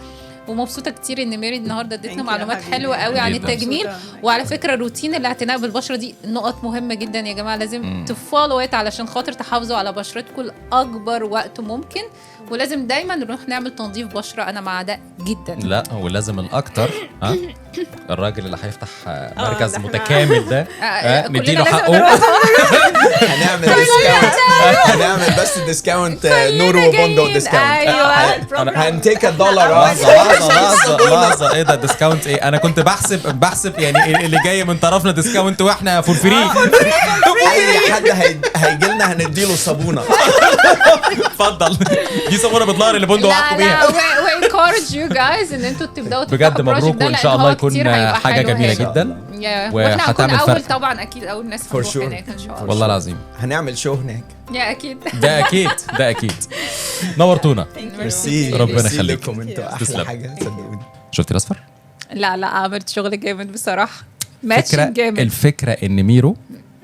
ومبسوطه كتير ان ميري النهارده ادتنا معلومات حلوه قوي عن التجميل. وعلى فكره روتين الاعتناء بالبشره دي نقط مهمه جدا يا جماعه، لازم تفولو علشان خاطر تحافظوا على بشرتكم لاكبر وقت ممكن. ولازم دايما نروح نعمل تنظيف بشره، انا مع ده جدا. لا ولازم الاكتر الراجل اللي هيفتح مركز متكامل ده نديله حقه. هنعمل ديسكاونت، هنعمل بس ديسكاونت نور وبندق ديسكاونت. هنتيك $1. لحظه ايه ده ديسكاونت ايه؟ انا كنت بحسب يعني اللي جاي من طرفنا ديسكاونت واحنا فور فري. اي حد هيجي لنا هنديله صابونه. اتفضل، دي صابونه بتطلع اللي بندق وعدكم بيها. we encourage you guys ان انتوا تبداوا بجد مبروك، وان شاء الله يكون حاجه جميله جدا. واحنا هنكون اول طبعا اكيد اول ناس في هناك ان شاء الله. والله العظيم هنعمل شو هناك. يا اكيد ده اكيد نورتونا. ميرسي، ربنا يخليكم، انتوا احلى حاجه صدقوني. شفتي الاصفر؟ لا عملت شغل جامد بصراحه، ماتشنج جامد. الفكره ان ميرو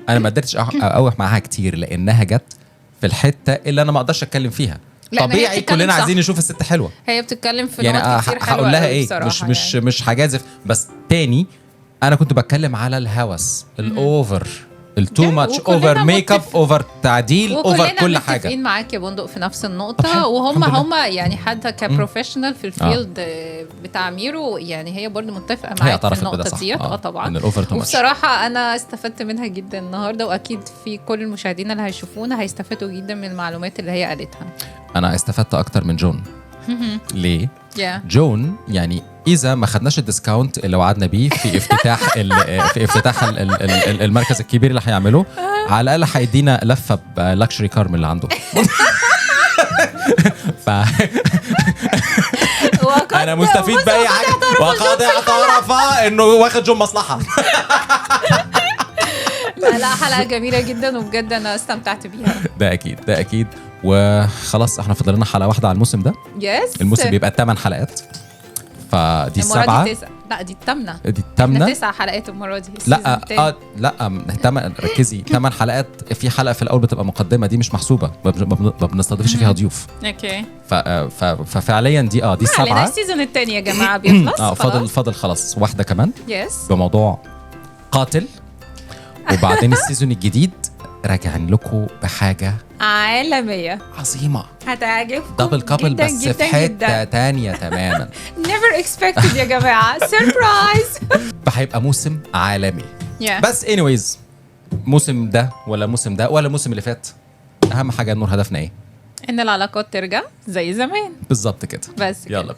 انا ما قدرتش اقوح معاها كتير لانها جت في الحته اللي انا ما اقدرش اتكلم فيها. طبيعي كلنا عايزين نشوف الست حلوه، هي بتتكلم في يعني نقط كتير حلوه. هقول لها ايه؟ مش هجازف، بس تاني انا كنت بتكلم على الهوس الاوفر، التو ماتش، اوفر ميك اب، اوفر تعديل، اوفر كل حاجه. متفقين معاك يا بندق في نفس النقطه. وهم يعني حتى كبروفيشنال في الفيلد بتاع ميرو، يعني هي برضو متفقه معاك في النقطه ديت. طبعا ان الاوفر تو ماتش. وبصراحه انا استفدت منها جدا النهارده، واكيد في كل المشاهدين اللي هيشوفونا هيستفادوا جدا من المعلومات اللي هي قالتها. انا استفدت اكتر من جون. ليه؟ جون يعني إذا ما خدناش الديسكاونت اللي وعدنا بيه في افتتاح المركز الكبير اللي هيعمله، على الأقل هيدينا لفة بلاكشري كار من اللي عنده. أنا مستفيد بأي حاجة، وقد اعترف إنه واخد جون مصلحة. لا حلقة جميلة جدا، وبجد أنا استمتعت بيها. ده أكيد. وخلاص احنا فضلنا حلقة واحدة على الموسم ده. الموسم بيبقى 8 حلقات، فدي 7. لا دي الثامنة. 9 حلقات المرة دي. لا ركزي 8 حلقات. في حلقة في الأول بتبقى مقدمة، دي مش محسوبة، ما بنستضيفش فيها ضيوف. اوكي. ففعليا دي 7. السيزون الثاني يا جماعة بيخلص. فاضل خلاص واحدة كمان. يس. بموضوع قاتل. وبعدين السيزون الجديد راجعين لكم بحاجة عالمية عظيمة هتعجبكم. دبل كابل بس في حتة تانية تماما. never expected يا جماعة. سيربرايز. هيبقى موسم عالمي. بس anyways، موسم ده ولا الموسم اللي فات، أهم حاجة النور هدفنا إيه؟ إن العلاقات ترجع زي زمان. بالظبط كده. بس يلا.